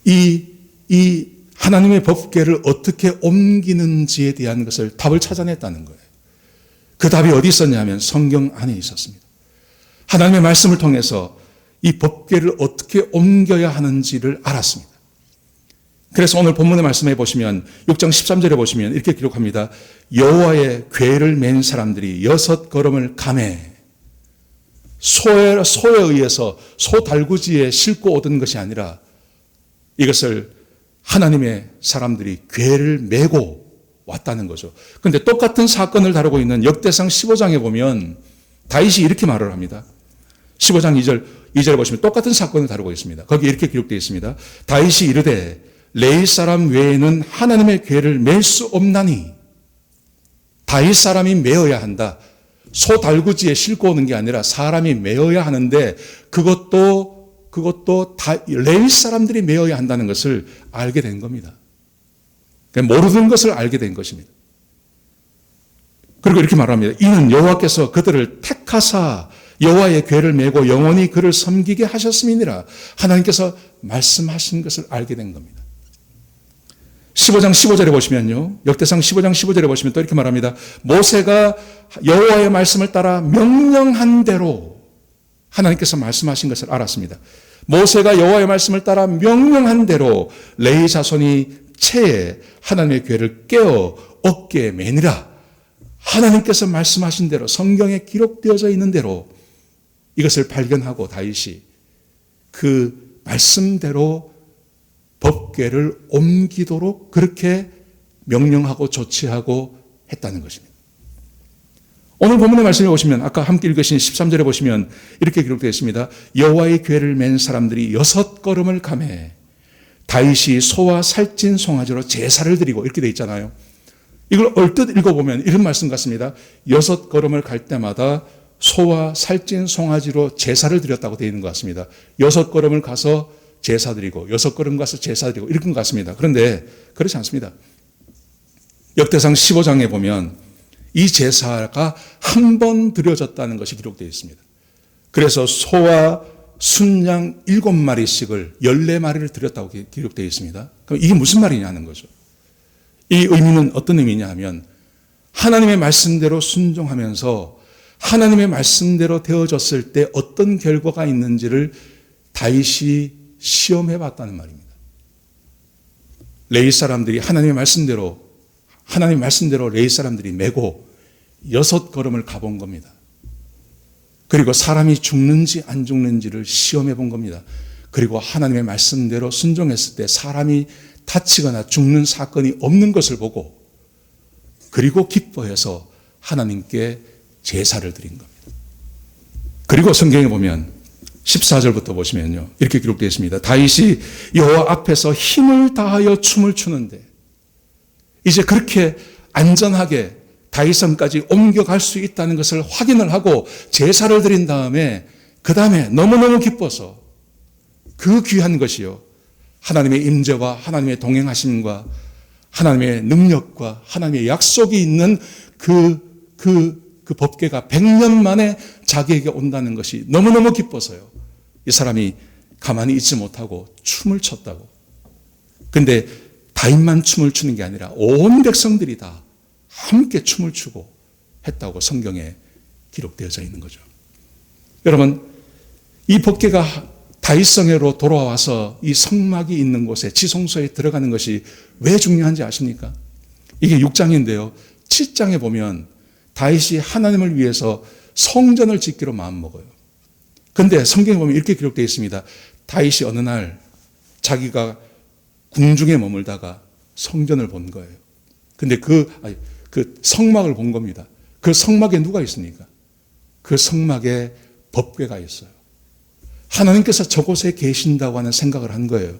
이 하나님의 법궤를 어떻게 옮기는지에 대한 것을 답을 찾아냈다는 거예요. 그 답이 어디 있었냐면 성경 안에 있었습니다. 하나님의 말씀을 통해서 이 법궤를 어떻게 옮겨야 하는지를 알았습니다. 그래서 오늘 본문의 말씀에 보시면 6장 13절에 보시면 이렇게 기록합니다. 여호와의 궤를 맨 사람들이 6걸음을 가매. 소에 의해서 소 달구지에 싣고 오던 것이 아니라 이것을 하나님의 사람들이 궤를 메고 왔다는 거죠. 그런데 똑같은 사건을 다루고 있는 역대상 15장에 보면 다윗이 이렇게 말을 합니다. 15장 2절 보시면 똑같은 사건을 다루고 있습니다. 거기 이렇게 기록되어 있습니다. 다윗이 이르되 레위 사람 외에는 하나님의 궤를 맬 수 없나니. 다윗 사람이 메어야 한다. 소 달구지에 싣고 오는 게 아니라 사람이 메어야 하는데 그것도 레위 사람들이 메어야 한다는 것을 알게 된 겁니다. 모르는 것을 알게 된 것입니다. 그리고 이렇게 말합니다. 이는 여호와께서 그들을 택하사 여호와의 궤를 메고 영원히 그를 섬기게 하셨음이니라. 하나님께서 말씀하신 것을 알게 된 겁니다. 15장 15절에 보시면요. 역대상 15장 15절에 보시면 또 이렇게 말합니다. 모세가 여호와의 말씀을 따라 명령한 대로 하나님께서 말씀하신 것을 알았습니다. 모세가 여호와의 말씀을 따라 명령한 대로 레위 자손이 채에 하나님의 궤를 깨어 어깨에 매니라. 하나님께서 말씀하신 대로 성경에 기록되어져 있는 대로 이것을 발견하고 다윗이 그 말씀대로 법궤를 옮기도록 그렇게 명령하고 조치하고 했다는 것입니다. 오늘 본문의 말씀에 보시면 아까 함께 읽으신 13절에 보시면 이렇게 기록되어 있습니다. 여호와의 궤를 맨 사람들이 6걸음을 가매 다윗이 소와 살찐 송아지로 제사를 드리고 이렇게 되어 있잖아요. 이걸 얼뜻 읽어보면 이런 말씀 같습니다. 6걸음을 갈 때마다 소와 살찐 송아지로 제사를 드렸다고 되어 있는 것 같습니다. 6걸음을 가서 제사 드리고 6걸음 가서 제사 드리고 이런 것 같습니다. 그런데 그렇지 않습니다. 역대상 15장에 보면 이 제사가 한 번 드려졌다는 것이 기록되어 있습니다. 그래서 소와 순양 7마리씩을 14마리를 드렸다고 기록되어 있습니다. 그럼 이게 무슨 말이냐는 거죠. 이 의미는 어떤 의미냐 하면 하나님의 말씀대로 순종하면서 하나님의 말씀대로 되어졌을 때 어떤 결과가 있는지를 다윗이 시험해 봤다는 말입니다. 레위 사람들이 하나님의 말씀대로 레위 사람들이 메고 6걸음을 가본 겁니다. 그리고 사람이 죽는지 안 죽는지를 시험해 본 겁니다. 그리고 하나님의 말씀대로 순종했을 때 사람이 다치거나 죽는 사건이 없는 것을 보고 그리고 기뻐해서 하나님께 제사를 드린 겁니다. 그리고 성경에 보면 14절부터 보시면요. 이렇게 기록되어 있습니다. 다윗이 여호와 앞에서 힘을 다하여 춤을 추는데 이제 그렇게 안전하게 다윗성까지 옮겨갈 수 있다는 것을 확인을 하고 제사를 드린 다음에 그 다음에 너무너무 기뻐서 그 귀한 것이요. 하나님의 임재와 하나님의 동행하심과 하나님의 능력과 하나님의 약속이 있는 그 법궤가 100년 만에 자기에게 온다는 것이 너무너무 기뻐서요. 이 사람이 가만히 있지 못하고 춤을 췄다고. 근데 다윗만 춤을 추는 게 아니라 온 백성들이 다 함께 춤을 추고 했다고 성경에 기록되어져 있는 거죠. 여러분, 이 법궤가 다윗성회로 돌아와서 이 성막이 있는 곳에 지성소에 들어가는 것이 왜 중요한지 아십니까? 이게 6장인데요. 7장에 보면 다윗이 하나님을 위해서 성전을 짓기로 마음먹어요. 그런데 성경에 보면 이렇게 기록되어 있습니다. 다윗이 어느 날 자기가 궁중에 머물다가 성전을 본 거예요. 근데 그 성막을 본 겁니다. 그 성막에 누가 있습니까? 그 성막에 법궤가 있어요. 하나님께서 저곳에 계신다고 하는 생각을 한 거예요.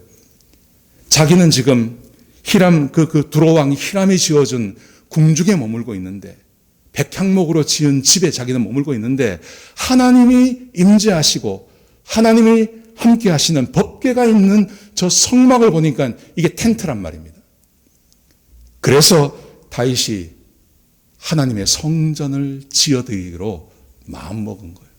자기는 지금 히람, 두로왕 히람이 지어준 궁중에 머물고 있는데 백향목으로 지은 집에 자기는 머물고 있는데 하나님이 임재하시고 하나님이 함께 하시는 법궤가 있는 저 성막을 보니까 이게 텐트란 말입니다. 그래서 다윗이 하나님의 성전을 지어드리기로 마음먹은 거예요.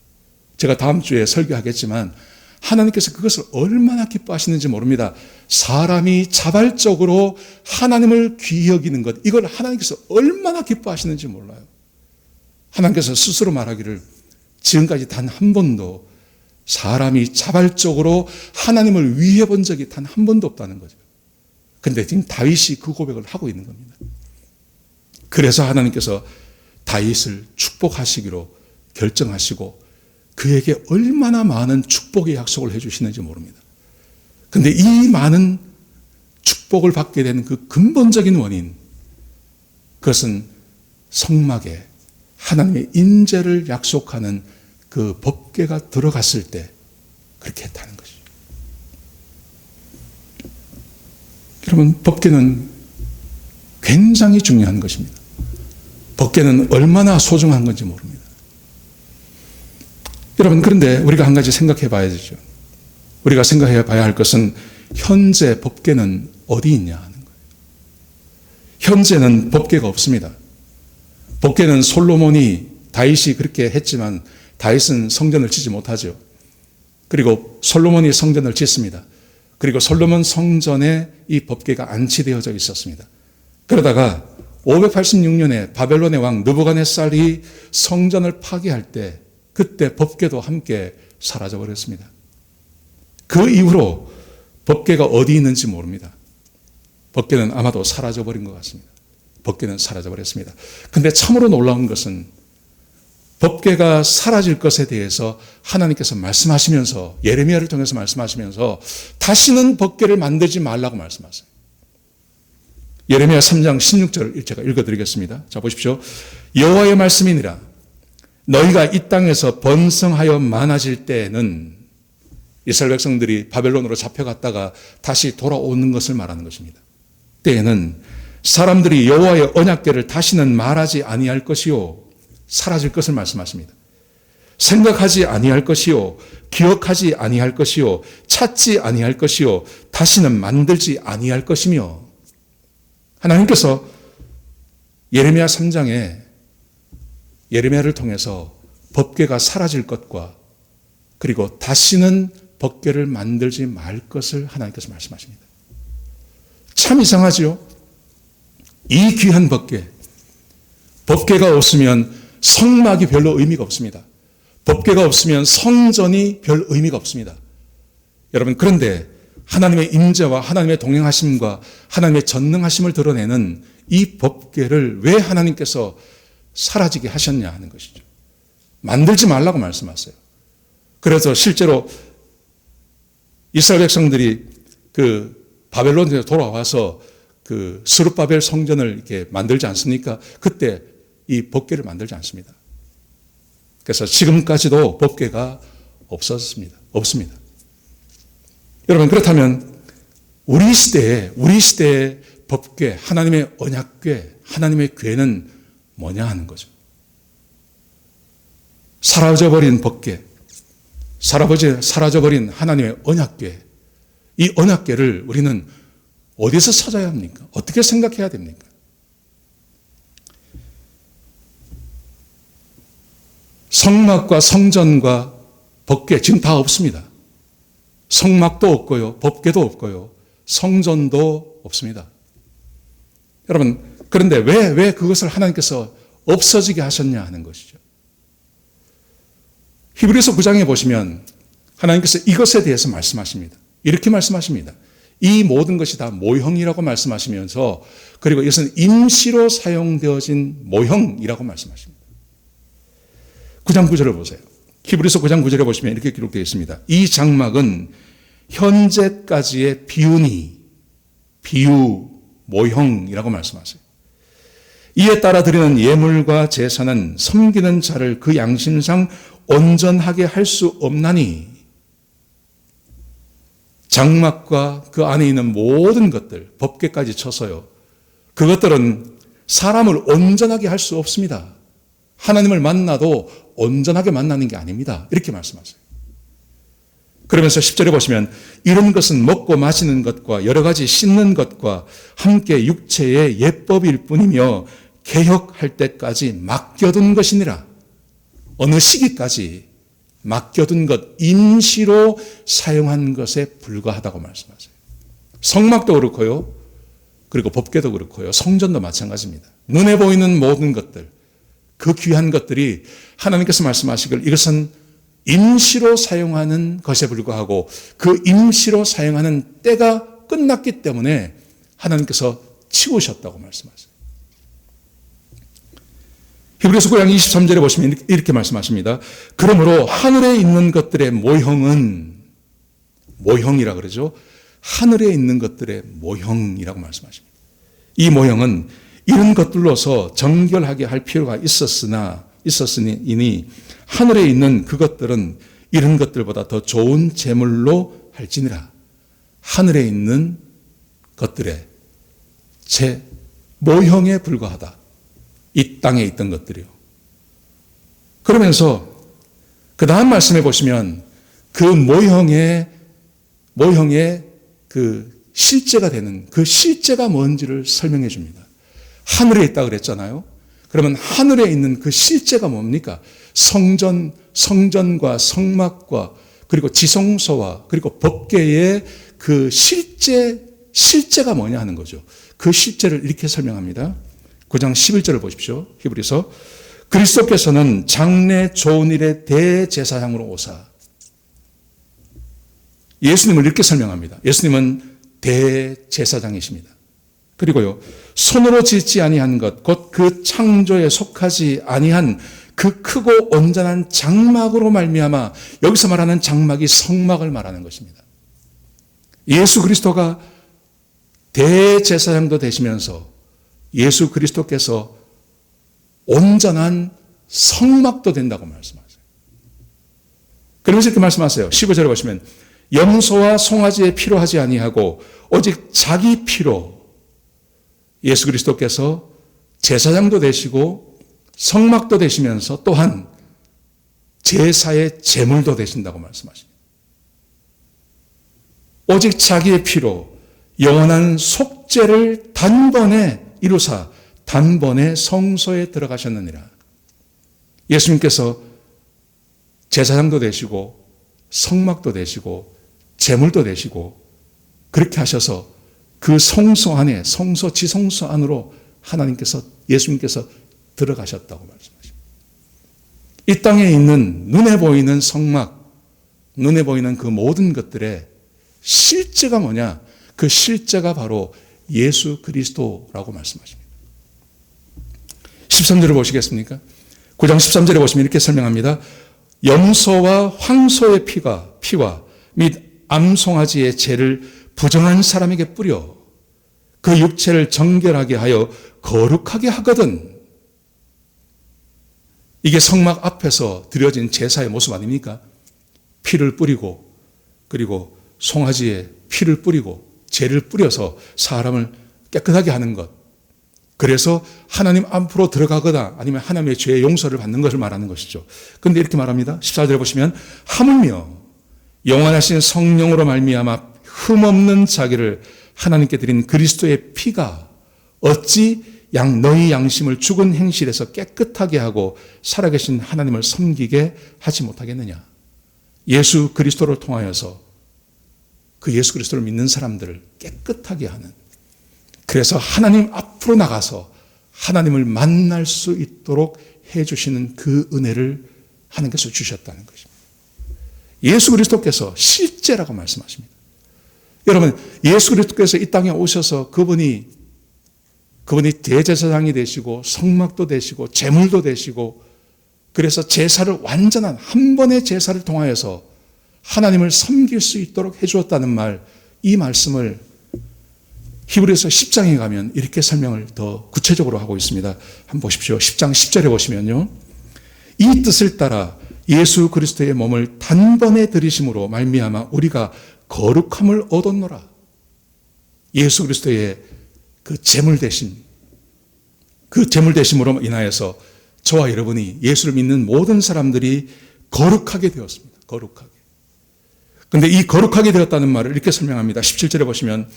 제가 다음 주에 설교하겠지만 하나님께서 그것을 얼마나 기뻐하시는지 모릅니다. 사람이 자발적으로 하나님을 귀히 여기는 것, 이걸 하나님께서 얼마나 기뻐하시는지 몰라요. 하나님께서 스스로 말하기를 지금까지 단 한 번도 사람이 자발적으로 하나님을 위해 본 적이 단 한 번도 없다는 거죠. 그런데 지금 다윗이 그 고백을 하고 있는 겁니다. 그래서 하나님께서 다윗을 축복하시기로 결정하시고 그에게 얼마나 많은 축복의 약속을 해주시는지 모릅니다. 그런데 이 많은 축복을 받게 되는 그 근본적인 원인, 그것은 성막에 하나님의 인재를 약속하는 그 법궤가 들어갔을 때 그렇게 했다는 것이죠. 여러분, 법궤는 굉장히 중요한 것입니다. 법궤는 얼마나 소중한 건지 모릅니다. 여러분, 그런데 우리가 한 가지 생각해 봐야 되죠. 우리가 생각해 봐야 할 것은 현재 법궤는 어디 있냐 하는 거예요. 현재는 법궤가 없습니다. 법궤는 솔로몬이, 다윗이 그렇게 했지만 다윗은 성전을 짓지 못하죠. 그리고 솔로몬이 성전을 짓습니다. 그리고 솔로몬 성전에 이 법궤가 안치되어져 있었습니다. 그러다가 586년에 바벨론의 왕 느부갓네살이 성전을 파괴할 때 그때 법궤도 함께 사라져 버렸습니다. 그 이후로 법궤가 어디 있는지 모릅니다. 법궤는 아마도 사라져 버린 것 같습니다. 법궤는 사라져 버렸습니다. 그런데 참으로 놀라운 것은 법궤가 사라질 것에 대해서 하나님께서 말씀하시면서, 예레미야를 통해서 말씀하시면서 다시는 법궤를 만들지 말라고 말씀하세요. 예레미야 3장 16절 제가 읽어드리겠습니다. 자, 보십시오. 여호와의 말씀이니라. 너희가 이 땅에서 번성하여 많아질 때에는, 이스라엘 백성들이 바벨론으로 잡혀갔다가 다시 돌아오는 것을 말하는 것입니다. 때에는 사람들이 여호와의 언약궤를 다시는 말하지 아니할 것이요, 사라질 것을 말씀하십니다. 생각하지 아니할 것이요, 기억하지 아니할 것이요, 찾지 아니할 것이요, 다시는 만들지 아니할 것이며, 하나님께서 예레미야 3장에 예레미야를 통해서 법궤가 사라질 것과 그리고 다시는 법궤를 만들지 말 것을 하나님께서 말씀하십니다. 참 이상하지요? 이 귀한 법궤, 법궤가 없으면 성막이 별로 의미가 없습니다. 법궤가 없으면 성전이 별 의미가 없습니다. 여러분, 그런데 하나님의 임재와 하나님의 동행하심과 하나님의 전능하심을 드러내는 이 법궤를 왜 하나님께서 사라지게 하셨냐 하는 것이죠. 만들지 말라고 말씀하세요. 그래서 실제로 이스라엘 백성들이 그 바벨론에서 돌아와서 그 스룹바벨 성전을 이렇게 만들지 않습니까? 그때 이 법궤를 만들지 않습니다. 그래서 지금까지도 법궤가 없습니다. 여러분, 그렇다면 우리 시대의 법궤, 하나님의 언약궤, 하나님의 궤는 뭐냐 하는 거죠. 사라져버린 법궤, 사라져버린 하나님의 언약궤, 이 언약궤를 우리는 어디서 찾아야 합니까? 어떻게 생각해야 됩니까? 성막과 성전과 법궤 지금 다 없습니다. 성막도 없고요, 법궤도 없고요, 성전도 없습니다. 여러분, 그런데 왜 그것을 하나님께서 없어지게 하셨냐 하는 것이죠. 히브리서 9장에 보시면 하나님께서 이것에 대해서 말씀하십니다. 이렇게 말씀하십니다. 이 모든 것이 다 모형이라고 말씀하시면서, 그리고 이것은 임시로 사용되어진 모형이라고 말씀하십니다. 9장 9절을 보세요. 히브리서 9장 9절에 보시면 이렇게 기록되어 있습니다. 이 장막은 현재까지의 비유, 모형이라고 말씀하세요. 이에 따라 드리는 예물과 제사는 섬기는 자를 그 양심상 온전하게 할 수 없나니, 장막과 그 안에 있는 모든 것들, 법궤까지 쳐서요, 그것들은 사람을 온전하게 할 수 없습니다. 하나님을 만나도 온전하게 만나는 게 아닙니다. 이렇게 말씀하세요. 그러면서 10절에 보시면 이런 것은 먹고 마시는 것과 여러 가지 씻는 것과 함께 육체의 예법일 뿐이며 개혁할 때까지 맡겨둔 것이니라. 어느 시기까지 맡겨둔 것, 임시로 사용한 것에 불과하다고 말씀하세요. 성막도 그렇고요. 그리고 법궤도 그렇고요. 성전도 마찬가지입니다. 눈에 보이는 모든 것들, 그 귀한 것들이 하나님께서 말씀하시길 이것은 임시로 사용하는 것에 불과하고 그 임시로 사용하는 때가 끝났기 때문에 하나님께서 치우셨다고 말씀하세요. 히브리서 9장 23절에 보시면 이렇게 말씀하십니다. 그러므로 하늘에 있는 것들의 모형이라 그러죠. 하늘에 있는 것들의 모형이라고 말씀하십니다. 이 모형은 이런 것들로서 정결하게 할 필요가 있었으니 하늘에 있는 그것들은 이런 것들보다 더 좋은 제물로 할지니라. 하늘에 있는 것들의 제 모형에 불과하다. 이 땅에 있던 것들이요. 그러면서 그 다음 말씀해 보시면 그 모형의 그 실제가 되는 그 실제가 뭔지를 설명해 줍니다. 하늘에 있다 그랬잖아요. 그러면 하늘에 있는 그 실제가 뭡니까? 성전과 성막과 그리고 지성소와 그리고 법궤의 그 실제가 뭐냐 하는 거죠. 그 실제를 이렇게 설명합니다. 9장 11절을 보십시오. 히브리서 그리스도께서는 장래 좋은 일의 대제사장으로 오사. 예수님을 이렇게 설명합니다. 예수님은 대제사장이십니다. 그리고요, 손으로 짓지 아니한 것, 곧 그 창조에 속하지 아니한 그 크고 온전한 장막으로 말미암아, 여기서 말하는 장막이 성막을 말하는 것입니다. 예수 그리스도가 대제사장도 되시면서 예수 그리스도께서 온전한 성막도 된다고 말씀하세요. 그러면서 이렇게 말씀하세요. 15절에 보시면 염소와 송아지에 피로 하지 아니하고 오직 자기 피로 예수 그리스도께서 제사장도 되시고 성막도 되시면서 또한 제사의 제물도 되신다고 말씀하십니다. 오직 자기의 피로 영원한 속죄를 단번에 이루사 단번에 성소에 들어가셨느니라. 예수님께서 제사장도 되시고 성막도 되시고 제물도 되시고 그렇게 하셔서 그 성소 안에 성소 지성소 안으로 예수님께서 들어가셨다고 말씀하십니다. 이 땅에 있는 눈에 보이는 성막, 눈에 보이는 그 모든 것들의 실제가 뭐냐? 그 실제가 바로 예수 그리스도라고 말씀하십니다. 13절을 보시겠습니까? 9장 13절에 보시면 이렇게 설명합니다. 염소와 황소의 피와 및 암송아지의 죄를 부정한 사람에게 뿌려 그 육체를 정결하게 하여 거룩하게 하거든. 이게 성막 앞에서 드려진 제사의 모습 아닙니까? 피를 뿌리고 그리고 송아지의 피를 뿌리고 죄를 뿌려서 사람을 깨끗하게 하는 것. 그래서 하나님 앞으로 들어가거나 아니면 하나님의 죄의 용서를 받는 것을 말하는 것이죠. 그런데 이렇게 말합니다. 14절에 보시면 하물며 영원하신 성령으로 말미암아 흠없는 자기를 하나님께 드린 그리스도의 피가 어찌 너희 양심을 죽은 행실에서 깨끗하게 하고 살아계신 하나님을 섬기게 하지 못하겠느냐. 예수 그리스도를 통하여서 그 예수 그리스도를 믿는 사람들을 깨끗하게 하는, 그래서 하나님 앞으로 나가서 하나님을 만날 수 있도록 해주시는 그 은혜를 하나님께서 주셨다는 것입니다. 예수 그리스도께서 실제라고 말씀하십니다. 여러분, 예수 그리스도께서 이 땅에 오셔서 그분이 대제사장이 되시고 성막도 되시고 제물도 되시고 그래서 제사를 완전한 한 번의 제사를 통하여서 하나님을 섬길 수 있도록 해주었다는 말, 이 말씀을 히브리서 10장에 가면 이렇게 설명을 더 구체적으로 하고 있습니다. 한번 보십시오. 10장 10절에 보시면요. 이 뜻을 따라 예수 그리스도의 몸을 단번에 들이심으로 말미암아 우리가 거룩함을 얻었노라. 예수 그리스도의 그 제물 대심, 그 제물 대심으로 인하여서 저와 여러분이 예수를 믿는 모든 사람들이 거룩하게 되었습니다. 거룩하게. 그런데 이 거룩하게 되었다는 말을 이렇게 설명합니다. 17절에 보시면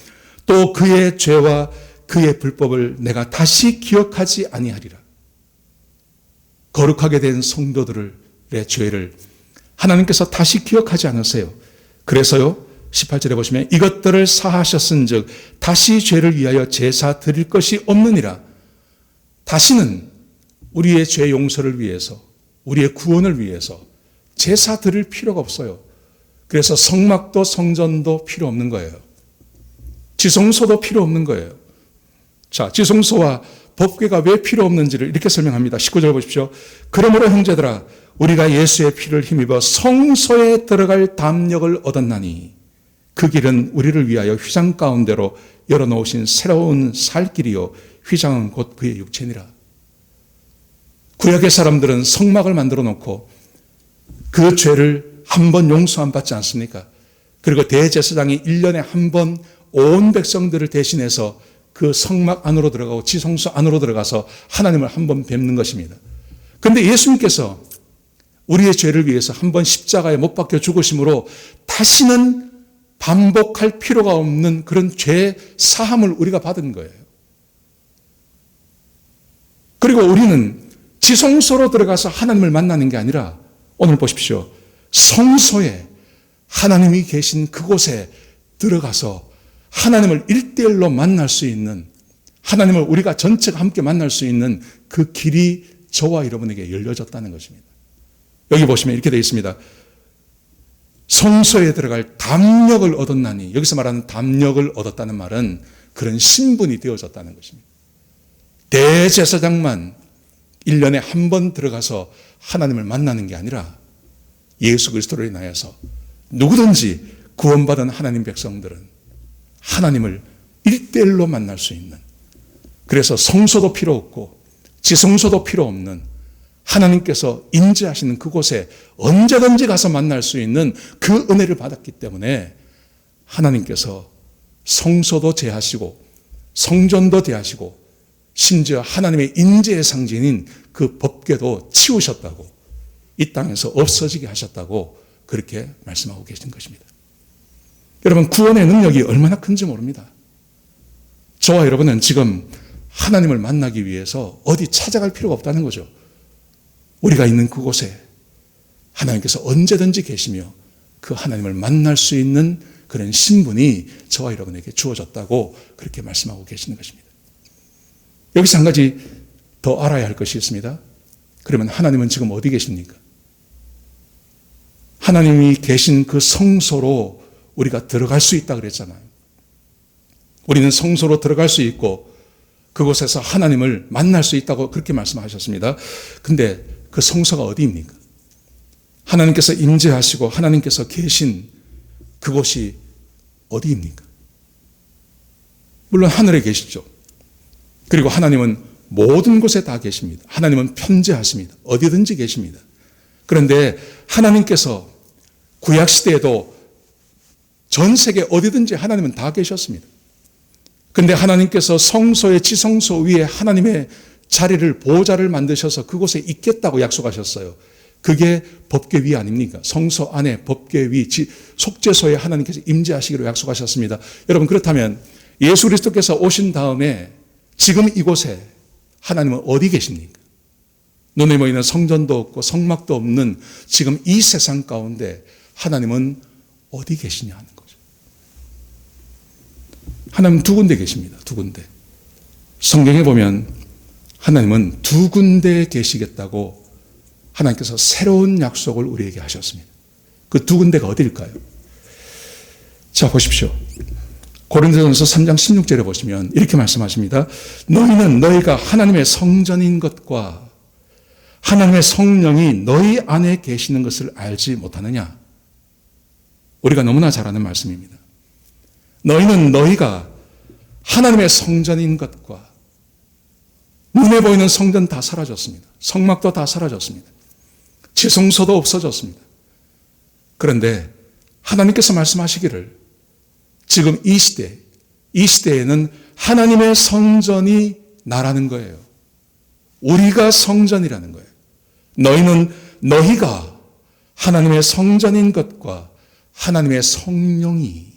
또 그의 죄와 그의 불법을 내가 다시 기억하지 아니하리라. 거룩하게 된 성도들의 죄를 하나님께서 다시 기억하지 않으세요. 그래서요 18절에 보시면 이것들을 사하셨은즉 다시 죄를 위하여 제사 드릴 것이 없느니라. 다시는 우리의 죄 용서를 위해서, 우리의 구원을 위해서 제사 드릴 필요가 없어요. 그래서 성막도 성전도 필요 없는 거예요. 지성소도 필요 없는 거예요. 자, 지성소와 법궤가 왜 필요 없는지를 이렇게 설명합니다. 19절 보십시오. 그러므로 형제들아 우리가 예수의 피를 힘입어 성소에 들어갈 담력을 얻었나니 그 길은 우리를 위하여 휘장 가운데로 열어놓으신 새로운 살 길이요 휘장은 곧 그의 육체니라. 구약의 사람들은 성막을 만들어 놓고 그 죄를 한 번 용서 안 받지 않습니까? 그리고 대제사장이 1년에 한 번 온 백성들을 대신해서 그 성막 안으로 들어가고 지성소 안으로 들어가서 하나님을 한 번 뵙는 것입니다. 그런데 예수님께서 우리의 죄를 위해서 한 번 십자가에 못 박혀 죽으심으로 다시는 반복할 필요가 없는 그런 죄 사함을 우리가 받은 거예요. 그리고 우리는 지성소로 들어가서 하나님을 만나는 게 아니라 오늘 보십시오. 성소에 하나님이 계신 그곳에 들어가서 하나님을 1:1로 만날 수 있는, 하나님을 우리가 전체가 함께 만날 수 있는 그 길이 저와 여러분에게 열려졌다는 것입니다. 여기 보시면 이렇게 되어 있습니다. 성소에 들어갈 담력을 얻었나니, 여기서 말하는 담력을 얻었다는 말은 그런 신분이 되어졌다는 것입니다. 대제사장만 1년에 한 번 들어가서 하나님을 만나는 게 아니라 예수 그리스도로 인하여서 누구든지 구원받은 하나님 백성들은 하나님을 1:1로 만날 수 있는, 그래서 성소도 필요 없고 지성소도 필요 없는 하나님께서 임재하시는 그곳에 언제든지 가서 만날 수 있는 그 은혜를 받았기 때문에 하나님께서 성소도 제하시고 성전도 제하시고 심지어 하나님의 임재의 상징인 그 법궤도 치우셨다고, 이 땅에서 없어지게 하셨다고 그렇게 말씀하고 계신 것입니다. 여러분, 구원의 능력이 얼마나 큰지 모릅니다. 저와 여러분은 지금 하나님을 만나기 위해서 어디 찾아갈 필요가 없다는 거죠. 우리가 있는 그곳에 하나님께서 언제든지 계시며 그 하나님을 만날 수 있는 그런 신분이 저와 여러분에게 주어졌다고 그렇게 말씀하고 계시는 것입니다. 여기서 한 가지 더 알아야 할 것이 있습니다. 그러면 하나님은 지금 어디 계십니까? 하나님이 계신 그 성소로 우리가 들어갈 수 있다 그랬잖아요. 우리는 성소로 들어갈 수 있고 그곳에서 하나님을 만날 수 있다고 그렇게 말씀하셨습니다. 근데 그 성소가 어디입니까? 하나님께서 임재하시고 하나님께서 계신 그곳이 어디입니까? 물론 하늘에 계시죠. 그리고 하나님은 모든 곳에 다 계십니다. 하나님은 편재하십니다. 어디든지 계십니다. 그런데 하나님께서 구약시대에도 전 세계 어디든지 하나님은 다 계셨습니다. 그런데 하나님께서 성소의 지성소 위에 하나님의 자리를, 보좌를 만드셔서 그곳에 있겠다고 약속하셨어요. 그게 법궤 위 아닙니까? 성소 안에 법궤 위, 속죄소에 하나님께서 임재하시기로 약속하셨습니다. 여러분, 그렇다면 예수 그리스도께서 오신 다음에 지금 이곳에 하나님은 어디 계십니까? 눈에 보이는 성전도 없고 성막도 없는 지금 이 세상 가운데 하나님은 어디 계시냐 하는 거죠. 하나님은 두 군데 계십니다. 두 군데. 성경에 보면 하나님은 두 군데에 계시겠다고 하나님께서 새로운 약속을 우리에게 하셨습니다. 그 두 군데가 어디일까요? 자, 보십시오. 고린도전서 3장 16절에 보시면 이렇게 말씀하십니다. 너희는 너희가 하나님의 성전인 것과 하나님의 성령이 너희 안에 계시는 것을 알지 못하느냐? 우리가 너무나 잘 아는 말씀입니다. 너희는 너희가 하나님의 성전인 것과, 눈에 보이는 성전 다 사라졌습니다. 성막도 다 사라졌습니다. 지성소도 없어졌습니다. 그런데 하나님께서 말씀하시기를 지금 이 시대에는 하나님의 성전이 나라는 거예요. 우리가 성전이라는 거예요. 너희가 하나님의 성전인 것과 하나님의 성령이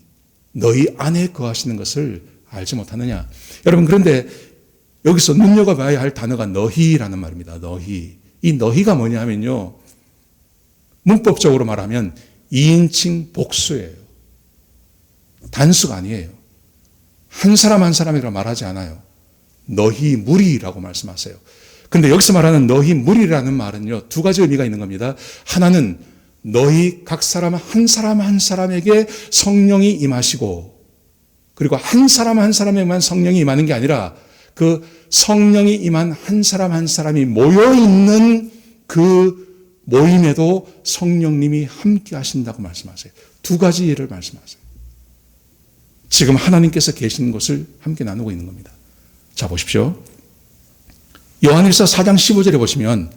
너희 안에 거하시는 것을 알지 못하느냐. 여러분, 그런데 여기서 눈여겨봐야 할 단어가 너희라는 말입니다. 너희. 이 너희가 뭐냐 하면요, 문법적으로 말하면 2인칭 복수예요. 단수가 아니에요. 한 사람 한 사람이라고 말하지 않아요. 너희 무리라고 말씀하세요. 근데 여기서 말하는 너희 무리라는 말은요, 두 가지 의미가 있는 겁니다. 하나는 너희 각 사람 한 사람에게 성령이 임하시고, 그리고 한 사람 한 사람에게만 성령이 임하는 게 아니라 그 성령이 임한 한 사람이 모여있는 그 모임에도 성령님이 함께 하신다고 말씀하세요. 두 가지 일을 말씀하세요. 지금 하나님께서 계신 곳을 함께 나누고 있는 겁니다. 자, 보십시오. 요한일서 4장 15절에 보시면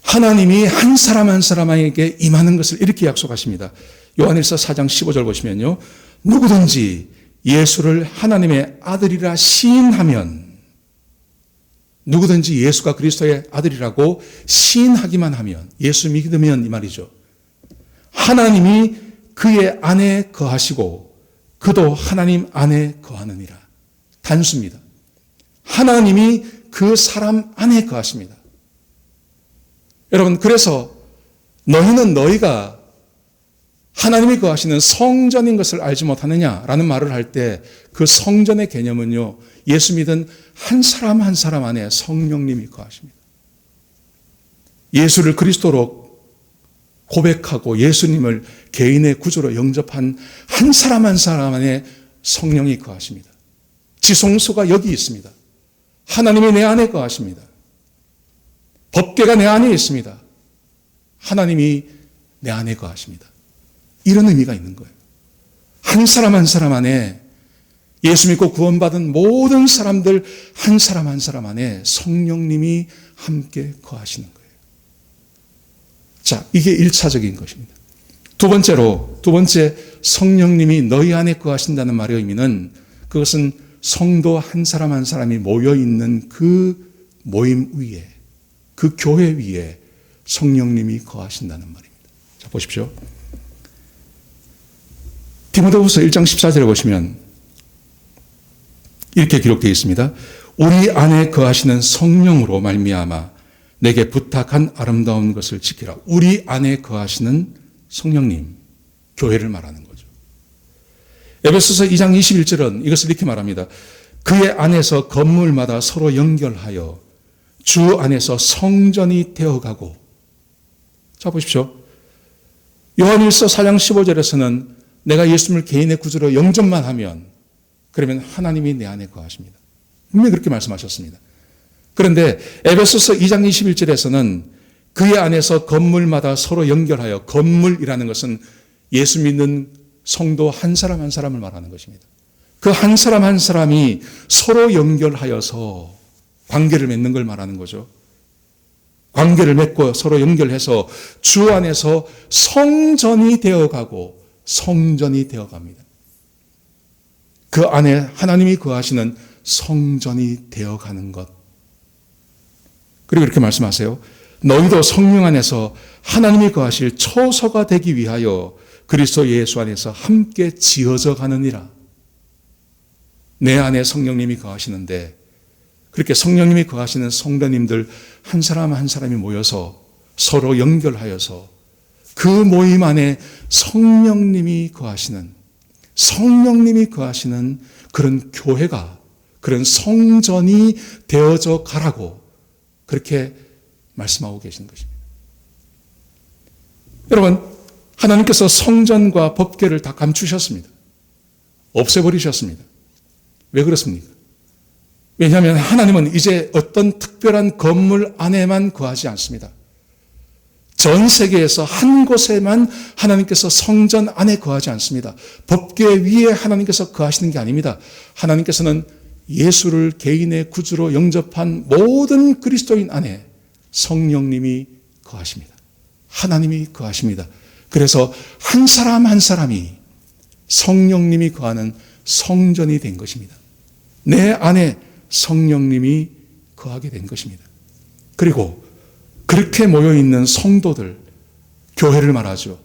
하나님이 한 사람 한 사람에게 임하는 것을 이렇게 약속하십니다. 요한일서 4장 15절 보시면요, 누구든지 예수를 하나님의 아들이라 시인하면, 누구든지 예수가 그리스도의 아들이라고 시인하기만 하면, 예수 믿으면 이 말이죠. 하나님이 그의 안에 거하시고 그도 하나님 안에 거하느니라. 단수입니다. 하나님이 그 사람 안에 거하십니다. 여러분, 그래서 너희는 너희가 하나님이 거하시는 성전인 것을 알지 못하느냐라는 말을 할 때 그 성전의 개념은요, 예수 믿은 한 사람 한 사람 안에 성령님이 거하십니다. 예수를 그리스도로 고백하고 예수님을 개인의 구주로 영접한 한 사람 한 사람 안에 성령이 거하십니다. 지성소가 여기 있습니다. 하나님이 내 안에 거하십니다. 법궤가 내 안에 있습니다. 하나님이 내 안에 거하십니다. 이런 의미가 있는 거예요. 한 사람 한 사람 안에, 예수 믿고 구원받은 모든 사람들 한 사람 한 사람 안에 성령님이 함께 거하시는 거예요. 자, 이게 1차적인 것입니다. 두 번째 성령님이 너희 안에 거하신다는 말의 의미는, 그것은 성도 한 사람 한 사람이 모여있는 그 모임 위에, 그 교회 위에 성령님이 거하신다는 말입니다. 자, 보십시오. 디모데후서 1장 14절에 보시면 이렇게 기록되어 있습니다. 우리 안에 거하시는 성령으로 말미암아 내게 부탁한 아름다운 것을 지키라. 우리 안에 거하시는 성령님, 교회를 말하는 거죠. 에베소서 2장 21절은 이것을 이렇게 말합니다. 그의 안에서 건물마다 서로 연결하여 주 안에서 성전이 되어가고. 자, 보십시오. 요한일서 4장 15절에서는 내가 예수님을 개인의 구주로 영접만 하면, 그러면 하나님이 내 안에 거하십니다. 분명히 그렇게 말씀하셨습니다. 그런데 에베소서 2장 21절에서는 그의 안에서 건물마다 서로 연결하여, 건물이라는 것은 예수 믿는 성도 한 사람 한 사람을 말하는 것입니다. 그 한 사람 한 사람이 서로 연결하여서 관계를 맺는 걸 말하는 거죠. 관계를 맺고 서로 연결해서 주 안에서 성전이 되어가고, 성전이 되어갑니다. 그 안에 하나님이 거하시는 성전이 되어가는 것. 그리고 이렇게 말씀하세요. 너희도 성령 안에서 하나님이 거하실 초소가 되기 위하여 그리스도 예수 안에서 함께 지어져 가느니라. 내 안에 성령님이 거하시는데, 그렇게 성령님이 거하시는 성도님들 한 사람 한 사람이 모여서 서로 연결하여서 그 모임 안에 성령님이 거하시는 그런 교회가, 그런 성전이 되어져 가라고 그렇게 말씀하고 계신 것입니다. 여러분, 하나님께서 성전과 법궤를 다 감추셨습니다. 없애버리셨습니다. 왜 그렇습니까? 왜냐하면 하나님은 이제 어떤 특별한 건물 안에만 거하지 않습니다. 전 세계에서 한 곳에만 하나님께서 성전 안에 거하지 않습니다. 법궤 위에 하나님께서 거하시는 게 아닙니다. 하나님께서는 예수를 개인의 구주로 영접한 모든 그리스도인 안에 성령님이 거하십니다. 하나님이 거하십니다. 그래서 한 사람 한 사람이 성령님이 거하는 성전이 된 것입니다. 내 안에 성령님이 거하게 된 것입니다. 그리고 그렇게 모여있는 성도들, 교회를 말하죠.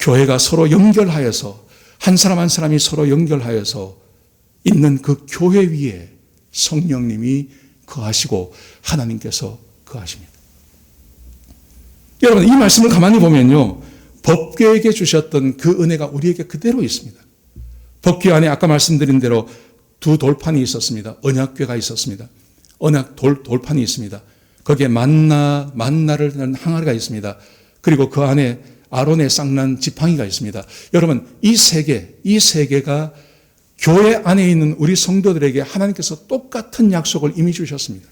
교회가 서로 연결하여서 한 사람 한 사람이 서로 연결하여서 있는 그 교회 위에 성령님이 거하시고 하나님께서 거하십니다. 여러분, 이 말씀을 가만히 보면요, 법궤에게 주셨던 그 은혜가 우리에게 그대로 있습니다. 법궤 안에 아까 말씀드린 대로 두 돌판이 있었습니다. 언약궤가 있었습니다. 언약 돌판이 있습니다. 거기에 만나를 넣는 항아리가 있습니다. 그리고 그 안에 아론의 쌍난 지팡이가 있습니다. 여러분, 이 세 개가 교회 안에 있는 우리 성도들에게 하나님께서 똑같은 약속을 이미 주셨습니다.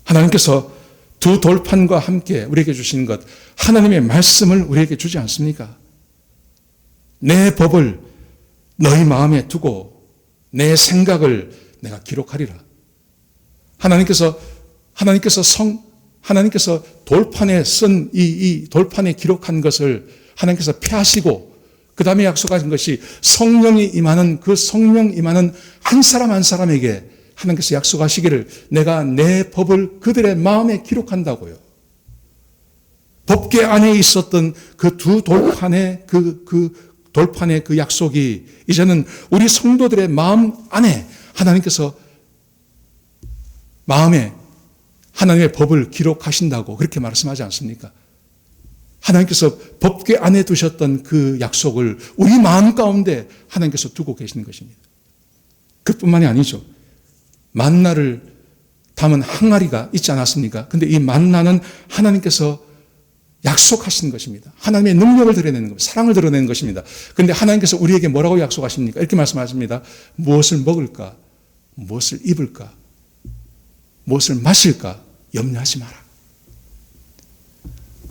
하나님께서 두 돌판과 함께 우리에게 주시는 것, 하나님의 말씀을 우리에게 주지 않습니까? 내 법을 너희 마음에 두고 내 생각을 내가 기록하리라. 하나님께서 돌판에 쓴 이 돌판에 기록한 것을 하나님께서 폐하시고 그 다음에 약속하신 것이 성령이 임하는 그 성령 임하는 한 사람 한 사람에게 하나님께서 약속하시기를 내가 내 법을 그들의 마음에 기록한다고요. 법궤 안에 있었던 그 두 돌판의 돌판의 그 약속이 이제는 우리 성도들의 마음 안에 하나님께서 마음에 하나님의 법을 기록하신다고 그렇게 말씀하지 않습니까? 하나님께서 법궤 안에 두셨던 그 약속을 우리 마음 가운데 하나님께서 두고 계시는 것입니다. 그뿐만이 아니죠. 만나를 담은 항아리가 있지 않았습니까? 근데 이 만나는 하나님께서 약속하신 것입니다. 하나님의 능력을 드러내는 것, 사랑을 드러내는 것입니다. 그런데 하나님께서 우리에게 뭐라고 약속하십니까? 이렇게 말씀하십니다. 무엇을 먹을까? 무엇을 입을까? 무엇을 마실까? 염려하지 마라.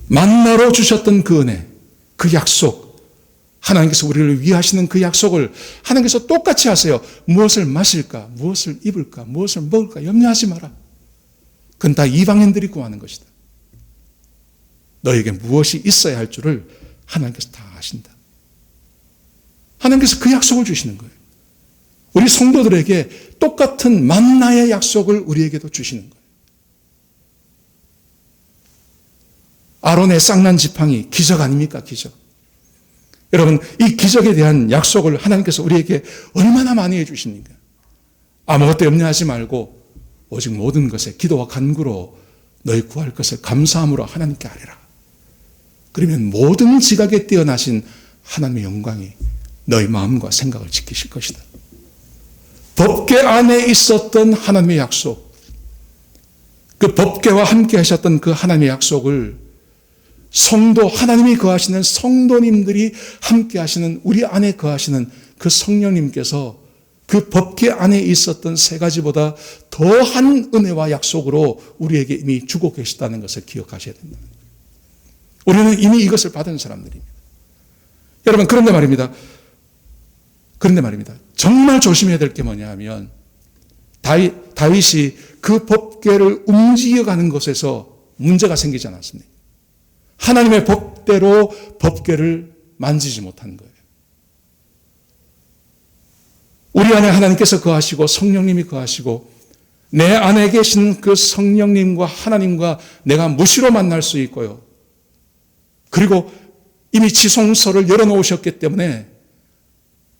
만나로 주셨던 그 은혜, 그 약속, 하나님께서 우리를 위하시는 그 약속을 하나님께서 똑같이 하세요. 무엇을 마실까? 무엇을 입을까? 무엇을 먹을까? 염려하지 마라. 그건 다 이방인들이 구하는 것이다. 너에게 무엇이 있어야 할 줄을 하나님께서 다 아신다. 하나님께서 그 약속을 주시는 거예요. 우리 성도들에게 똑같은 만나의 약속을 우리에게도 주시는 거예요. 아론의 쌍난 지팡이, 기적 아닙니까? 기적. 여러분, 이 기적에 대한 약속을 하나님께서 우리에게 얼마나 많이 해주십니까? 아무것도 염려하지 말고 오직 모든 것에 기도와 간구로 너희 구할 것을 감사함으로 하나님께 아뢰라. 그러면 모든 지각에 뛰어나신 하나님의 영광이 너희 마음과 생각을 지키실 것이다. 법궤 안에 있었던 하나님의 약속, 그 법궤와 함께 하셨던 그 하나님의 약속을 성도, 하나님이 거하시는 성도님들이 함께 하시는, 우리 안에 거하시는 그 성령님께서 그 법궤 안에 있었던 세 가지보다 더한 은혜와 약속으로 우리에게 이미 주고 계시다는 것을 기억하셔야 된다. 우리는 이미 이것을 받은 사람들입니다. 여러분, 그런데 말입니다. 정말 조심해야 될 게 뭐냐 하면 다윗이 그 법궤를 움직여가는 것에서 문제가 생기지 않았습니다. 하나님의 법대로 법궤를 만지지 못한 거예요. 우리 안에 하나님께서 거하시고 성령님이 거하시고 내 안에 계신 그 성령님과 하나님과 내가 무시로 만날 수 있고요. 그리고 이미 지성소를 열어놓으셨기 때문에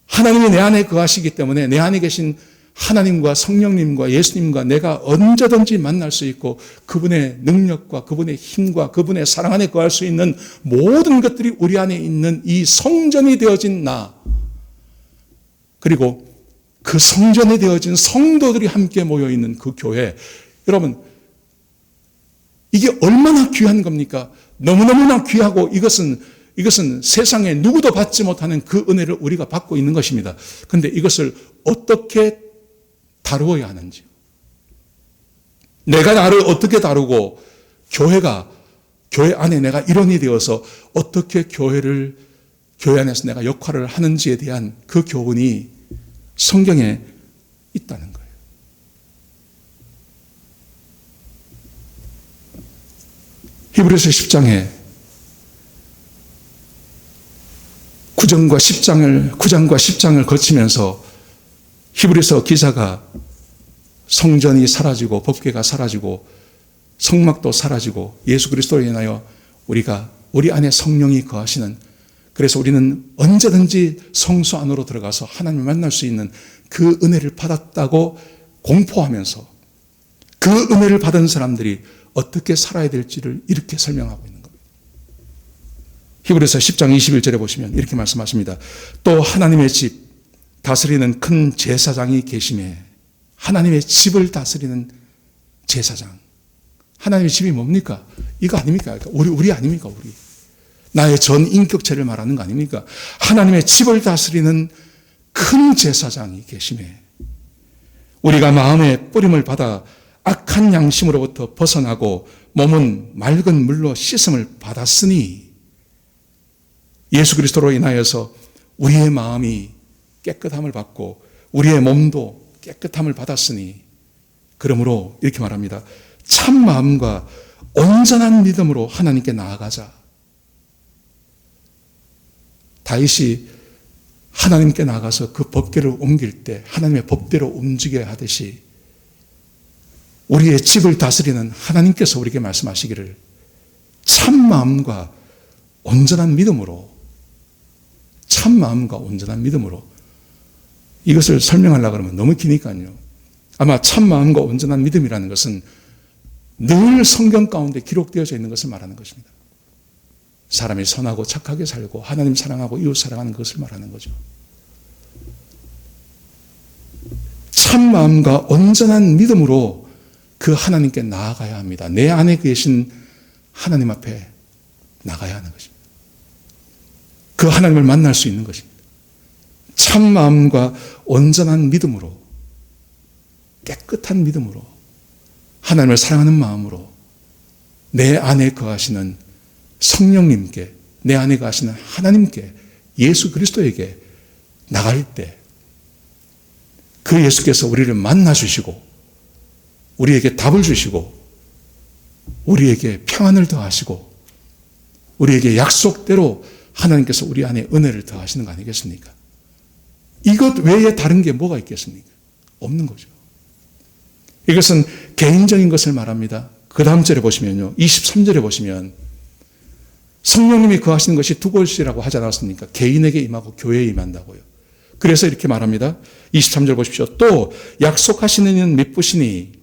하나님이 내 안에 거하시기 때문에 내 안에 계신 하나님과 성령님과 예수님과 내가 언제든지 만날 수 있고 그분의 능력과 그분의 힘과 그분의 사랑 안에 거할 수 있는 모든 것들이 우리 안에 있는 이 성전이 되어진 나, 그리고 그 성전이 되어진 성도들이 함께 모여있는 그 교회, 여러분, 이게 얼마나 귀한 겁니까? 너무너무나 귀하고 이것은 세상에 누구도 받지 못하는 그 은혜를 우리가 받고 있는 것입니다. 그런데 이것을 어떻게 다루어야 하는지, 내가 나를 어떻게 다루고 교회 안에 내가 일원이 되어서 어떻게 교회 안에서 내가 역할을 하는지에 대한 그 교훈이 성경에 있다는 거예요. 히브리서 10장에 9장과 10장을 거치면서 히브리서 기자가 성전이 사라지고 법궤가 사라지고 성막도 사라지고 예수 그리스도로 인하여 우리 안에 성령이 거하시는 그래서 우리는 언제든지 성소 안으로 들어가서 하나님을 만날 수 있는 그 은혜를 받았다고 공포하면서 그 은혜를 받은 사람들이 어떻게 살아야 될지를 이렇게 설명하고 있는 겁니다. 히브리서 10장 21절에 보시면 이렇게 말씀하십니다. 또 하나님의 집 다스리는 큰 제사장이 계심에, 하나님의 집을 다스리는 제사장. 하나님의 집이 뭡니까? 이거 아닙니까? 우리 아닙니까? 우리. 나의 전 인격체를 말하는 거 아닙니까? 하나님의 집을 다스리는 큰 제사장이 계심에, 우리가 마음의 뿌림을 받아 악한 양심으로부터 벗어나고 몸은 맑은 물로 씻음을 받았으니, 예수 그리스도로 인하여서 우리의 마음이 깨끗함을 받고 우리의 몸도 깨끗함을 받았으니, 그러므로 이렇게 말합니다. 참 마음과 온전한 믿음으로 하나님께 나아가자. 다윗이 하나님께 나가서 그 법궤를 옮길 때 하나님의 법대로 움직여야 하듯이 우리의 집을 다스리는 하나님께서 우리에게 말씀하시기를 참 마음과 온전한 믿음으로, 참 마음과 온전한 믿음으로, 이것을 설명하려고 하면 너무 기니까요. 아마 참 마음과 온전한 믿음이라는 것은 늘 성경 가운데 기록되어져 있는 것을 말하는 것입니다. 사람이 선하고 착하게 살고 하나님 사랑하고 이웃 사랑하는 것을 말하는 거죠. 참 마음과 온전한 믿음으로 그 하나님께 나아가야 합니다. 내 안에 계신 하나님 앞에 나가야 하는 것입니다. 그 하나님을 만날 수 있는 것입니다. 참 마음과 온전한 믿음으로, 깨끗한 믿음으로, 하나님을 사랑하는 마음으로 내 안에 거하시는 성령님께, 내 안에 거하시는 하나님께, 예수 그리스도에게 나갈 때 그 예수께서 우리를 만나 주시고 우리에게 답을 주시고 우리에게 평안을 더하시고 우리에게 약속대로 하나님께서 우리 안에 은혜를 더하시는 거 아니겠습니까? 이것 외에 다른 게 뭐가 있겠습니까? 없는 거죠. 이것은 개인적인 것을 말합니다. 그 다음 절에 보시면요, 23절에 보시면 성령님이 거하시는 것이 두 곳이라고 하지 않았습니까? 개인에게 임하고 교회에 임한다고요. 그래서 이렇게 말합니다. 23절 보십시오. 또 약속하시는 이는 미쁘시니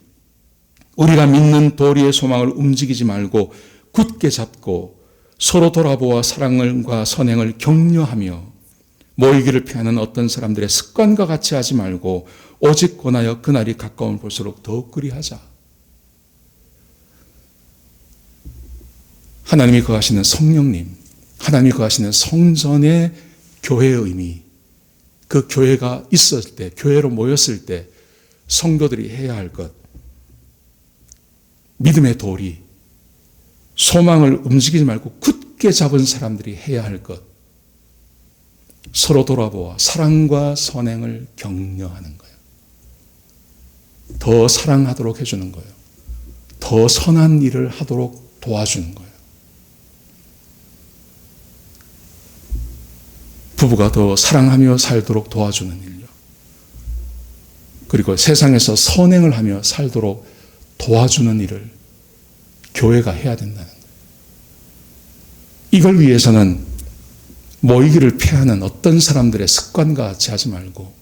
우리가 믿는 도리의 소망을 움직이지 말고 굳게 잡고 서로 돌아보아 사랑과 선행을 격려하며 모이기를 피하는 어떤 사람들의 습관과 같이 하지 말고 오직 권하여 그날이 가까운 볼수록 더욱 그리하자. 하나님이 거하시는 성령님, 하나님이 거하시는 성전의 교회의 의미, 그 교회가 있었을 때, 교회로 모였을 때 성도들이 해야 할 것, 믿음의 도리, 소망을 움직이지 말고 굳게 잡은 사람들이 해야 할 것, 서로 돌아보아 사랑과 선행을 격려하는 거예요. 더 사랑하도록 해주는 거예요. 더 선한 일을 하도록 도와주는 거예요. 부부가 더 사랑하며 살도록 도와주는 일요. 그리고 세상에서 선행을 하며 살도록 도와주는 일을 교회가 해야 된다는 거예요. 이걸 위해서는 모이기를 피하는 어떤 사람들의 습관과 같이 하지 말고,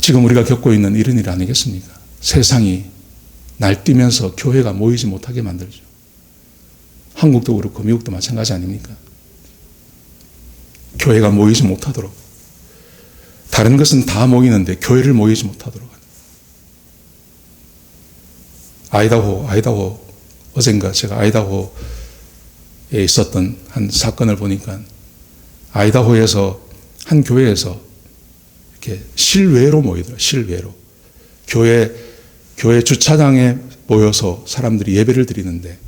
지금 우리가 겪고 있는 이런 일 아니겠습니까? 세상이 날뛰면서 교회가 모이지 못하게 만들죠. 한국도 그렇고 미국도 마찬가지 아닙니까? 교회가 모이지 못하도록, 다른 것은 다 모이는데 교회를 모이지 못하도록 하는. 아이다호 어젠가 제가 아이다호에 있었던 한 사건을 보니까 아이다호에서 한 교회에서 이렇게 실외로 모이더라고요. 실외로. 교회 주차장에 모여서 사람들이 예배를 드리는데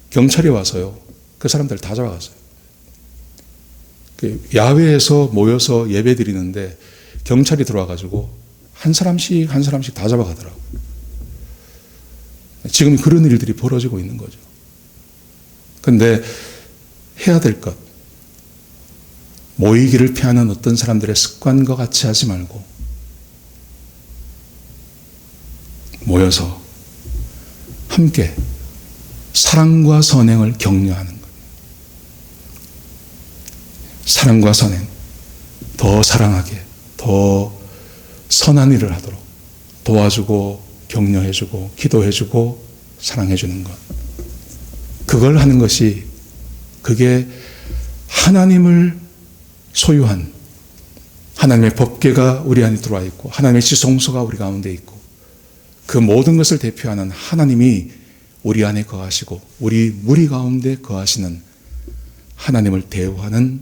경찰이 와서요, 그 사람들 다 잡아갔어요. 야외에서 모여서 예배 드리는데 경찰이 들어와가지고 한 사람씩 다 잡아가더라고요. 지금 그런 일들이 벌어지고 있는 거죠. 그런데 해야 될 것, 모이기를 피하는 어떤 사람들의 습관과 같이 하지 말고 모여서 함께 사랑과 선행을 격려하는 것. 사랑과 선행, 더 사랑하게, 더 선한 일을 하도록 도와주고 격려해주고 기도해주고 사랑해주는 것. 그걸 하는 것이, 그게 하나님을 소유한 하나님의 법궤가 우리 안에 들어와 있고 하나님의 지성소가 우리 가운데 있고 그 모든 것을 대표하는 하나님이 우리 안에 거하시고 우리 무리 가운데 거하시는 하나님을 대우하는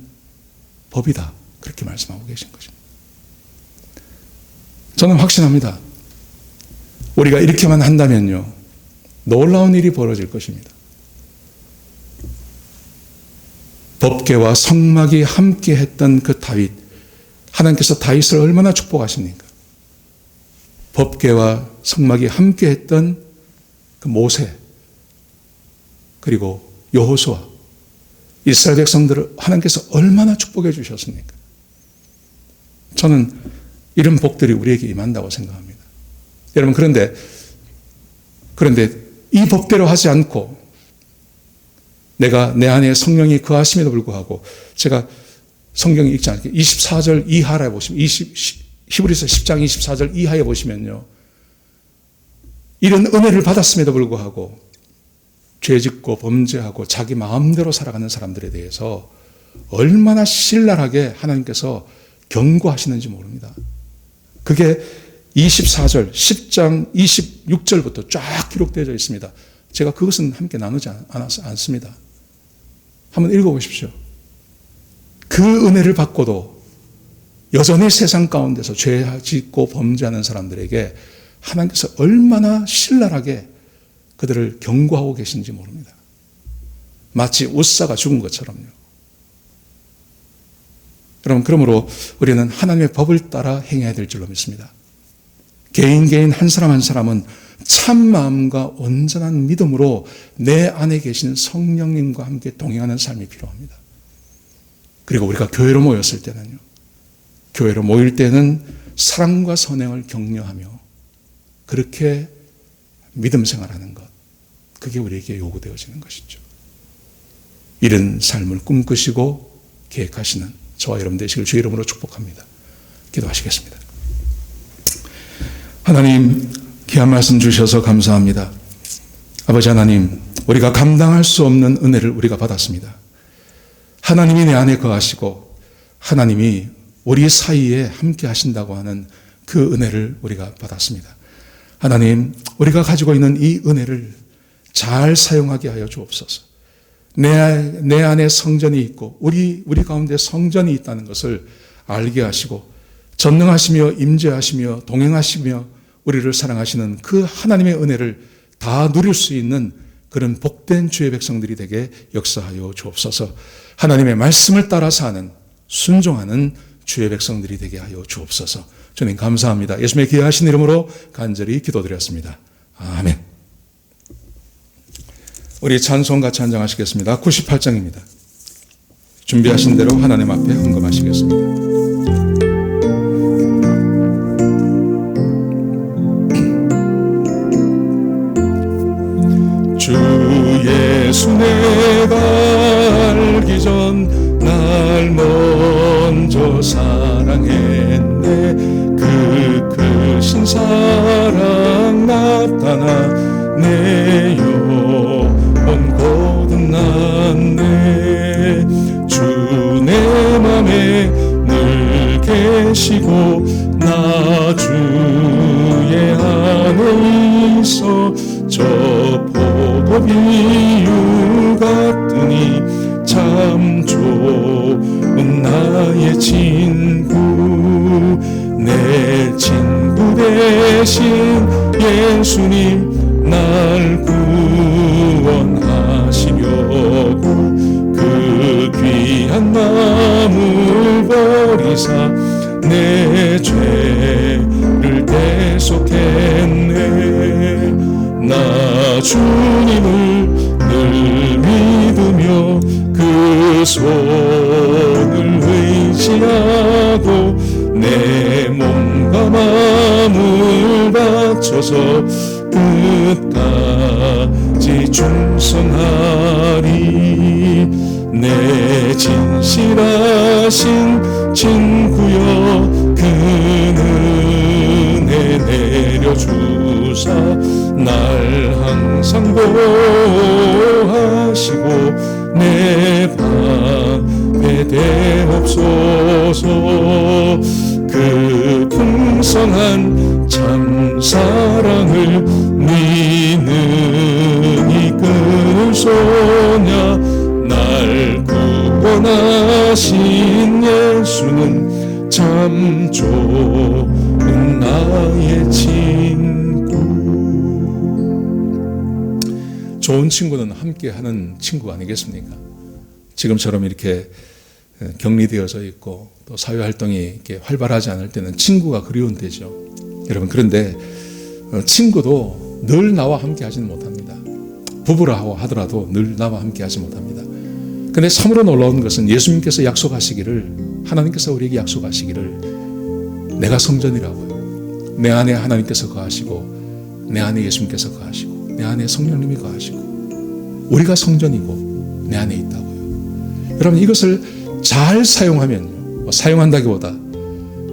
법이다. 그렇게 말씀하고 계신 것입니다. 저는 확신합니다. 우리가 이렇게만 한다면요, 놀라운 일이 벌어질 것입니다. 법궤와 성막이 함께 했던 그 다윗, 하나님께서 다윗을 얼마나 축복하십니까? 법궤와 성막이 함께 했던 그 모세, 그리고 여호수아, 이스라엘 백성들을 하나님께서 얼마나 축복해 주셨습니까? 저는 이런 복들이 우리에게 임한다고 생각합니다. 여러분, 그런데 이 법대로 하지 않고 내가 내 안에 성령이 거하심에도 불구하고, 제가 성경이 읽지 않게 24절 이하에 보시면, 히브리서 10장 24절 이하에 보시면요, 이런 은혜를 받았음에도 불구하고 죄짓고 범죄하고 자기 마음대로 살아가는 사람들에 대해서 얼마나 신랄하게 하나님께서 경고하시는지 모릅니다. 그게 24절, 10장 26절부터 쫙 기록되어 있습니다. 제가 그것은 함께 나누지 않습니다. 한번 읽어보십시오. 그 은혜를 받고도 여전히 세상 가운데서 죄 짓고 범죄하는 사람들에게 하나님께서 얼마나 신랄하게 그들을 경고하고 계신지 모릅니다. 마치 웃사가 죽은 것처럼요. 여러분, 그러므로 우리는 하나님의 법을 따라 행해야 될 줄로 믿습니다. 개인 한 사람 한 사람은 참 마음과 온전한 믿음으로 내 안에 계신 성령님과 함께 동행하는 삶이 필요합니다. 그리고 우리가 교회로 모였을 때는요, 교회로 모일 때는 사랑과 선행을 격려하며 그렇게 믿음 생활하는 것, 그게 우리에게 요구되어지는 것이죠. 이런 삶을 꿈꾸시고 계획하시는 저와 여러분 되시길 주의 이름으로 축복합니다. 기도하시겠습니다. 하나님, 귀한 말씀 주셔서 감사합니다. 아버지 하나님, 우리가 감당할 수 없는 은혜를 우리가 받았습니다. 하나님이 내 안에 거하시고 하나님이 우리 사이에 함께 하신다고 하는 그 은혜를 우리가 받았습니다. 하나님, 우리가 가지고 있는 이 은혜를 잘 사용하게 하여 주옵소서. 내 안에 성전이 있고 우리 가운데 성전이 있다는 것을 알게 하시고 전능하시며 임재하시며 동행하시며 우리를 사랑하시는 그 하나님의 은혜를 다 누릴 수 있는 그런 복된 주의 백성들이 되게 역사하여 주옵소서. 하나님의 말씀을 따라 사는, 순종하는 주의 백성들이 되게 하여 주옵소서. 주님 감사합니다. 예수님의 귀하신 이름으로 간절히 기도드렸습니다. 아멘. 우리 찬송 같이 한장하시겠습니다. 98장입니다. 준비하신 대로 하나님 앞에 헌금하시겠습니다. 주 예수 내가 알기 전 날 먼저 사랑했네. 그 크신 사랑 나타나 내 영혼 거듭났네. 주 내 맘에 늘 계시고 나 주의 안에 있어 저 포도비유 같으니 참 좋은 나의 친구. 내 친구 대신 예수님 날 구원하시려고 그 귀한 마음을 버리사 내 죄를 대속했네. 나 주님을 늘 믿으며 그 손을 의지하고 내 몸과 마음을 바쳐서 끝까지 충성하리. 내 진실하신 친구여, 그 은혜 내려주사 날 항상 보호하시고 내 방패 되옵소서. 그 풍성한 참 사랑을 믿느니 끊을 소냐. 날 구원하신 예수는 참 좋은 나의 친구. 좋은 친구는 함께하는 친구 아니겠습니까? 지금처럼 이렇게 격리되어져 있고 또 사회활동이 이렇게 활발하지 않을 때는 친구가 그리운 때죠. 여러분, 그런데 친구도 늘 나와 함께 하지는 못합니다. 부부라고 하더라도 늘 나와 함께 하지 못합니다. 그런데 참으로 놀라운 것은 예수님께서 약속하시기를, 하나님께서 우리에게 약속하시기를, 내가 성전이라고요. 내 안에 하나님께서 거하시고 내 안에 예수님께서 거하시고 내 안에 성령님이 거하시고 우리가 성전이고 내 안에 있다고요. 여러분, 이것을 잘 사용하면요, 사용한다기보다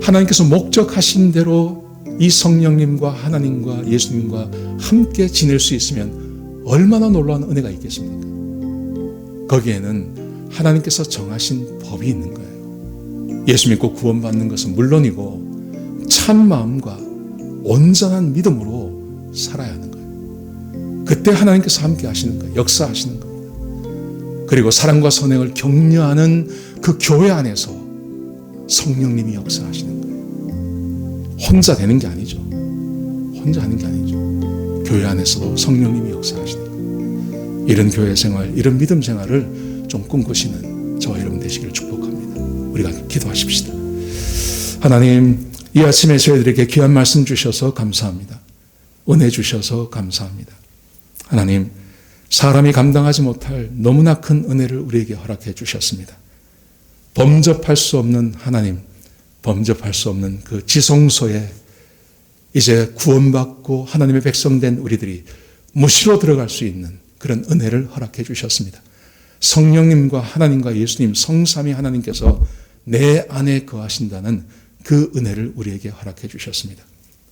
하나님께서 목적하신 대로 이 성령님과 하나님과 예수님과 함께 지낼 수 있으면 얼마나 놀라운 은혜가 있겠습니까? 거기에는 하나님께서 정하신 법이 있는 거예요. 예수 믿고 구원받는 것은 물론이고 참 마음과 온전한 믿음으로 살아야 하는 거예요. 그때 하나님께서 함께 하시는 거예요. 역사하시는 겁니다. 그리고 사랑과 선행을 격려하는 그 교회 안에서 성령님이 역사하시는 거예요. 혼자 되는 게 아니죠. 혼자 하는 게 아니죠. 교회 안에서도 성령님이 역사하시는 거예요. 이런 교회 생활, 이런 믿음 생활을 좀 꿈꾸시는 저와 여러분 되시기를 축복합니다. 우리가 기도하십시다. 하나님, 이 아침에 저희들에게 귀한 말씀 주셔서 감사합니다. 은혜 주셔서 감사합니다. 하나님, 사람이 감당하지 못할 너무나 큰 은혜를 우리에게 허락해 주셨습니다. 범접할 수 없는 하나님, 범접할 수 없는 그 지성소에 이제 구원받고 하나님의 백성된 우리들이 무시로 들어갈 수 있는 그런 은혜를 허락해 주셨습니다. 성령님과 하나님과 예수님, 성삼위 하나님께서 내 안에 거하신다는 그 은혜를 우리에게 허락해 주셨습니다.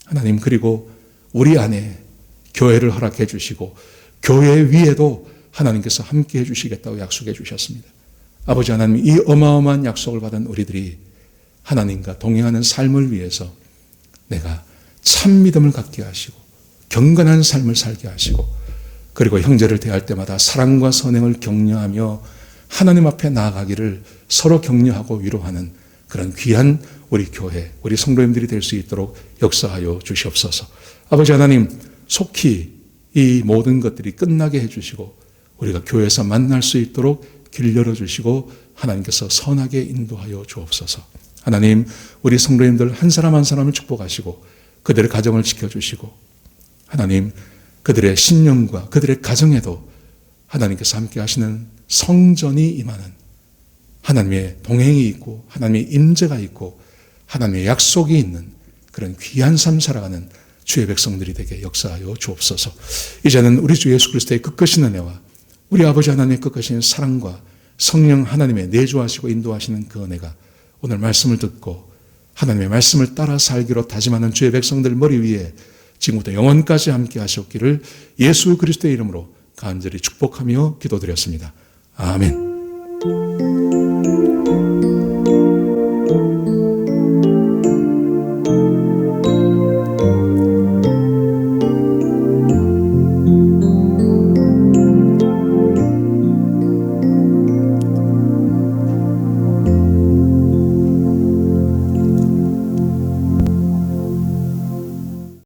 하나님, 그리고 우리 안에 교회를 허락해 주시고 교회 위에도 하나님께서 함께 해주시겠다고 약속해 주셨습니다. 아버지 하나님, 이 어마어마한 약속을 받은 우리들이 하나님과 동행하는 삶을 위해서 내가 참 믿음을 갖게 하시고 경건한 삶을 살게 하시고 그리고 형제를 대할 때마다 사랑과 선행을 격려하며 하나님 앞에 나아가기를 서로 격려하고 위로하는 그런 귀한 우리 교회, 우리 성도님들이 될 수 있도록 역사하여 주시옵소서. 아버지 하나님, 속히 이 모든 것들이 끝나게 해주시고 우리가 교회에서 만날 수 있도록 길 열어주시고 하나님께서 선하게 인도하여 주옵소서. 하나님, 우리 성도님들 한 사람 한 사람을 축복하시고 그들의 가정을 지켜주시고 하나님, 그들의 신령과 그들의 가정에도 하나님께서 함께 하시는 성전이 임하는 하나님의 동행이 있고 하나님의 임재가 있고 하나님의 약속이 있는 그런 귀한 삶 살아가는 주의 백성들이 되게 역사하여 주옵소서. 이제는 우리 주 예수 그리스도의 끝까신 은혜와 우리 아버지 하나님의 끝까신 사랑과 성령 하나님의 내주하시고 인도하시는 그 은혜가 오늘 말씀을 듣고 하나님의 말씀을 따라 살기로 다짐하는 주의 백성들 머리 위에 지금부터 영원까지 함께 하셨기를 예수 그리스도의 이름으로 간절히 축복하며 기도드렸습니다. 아멘.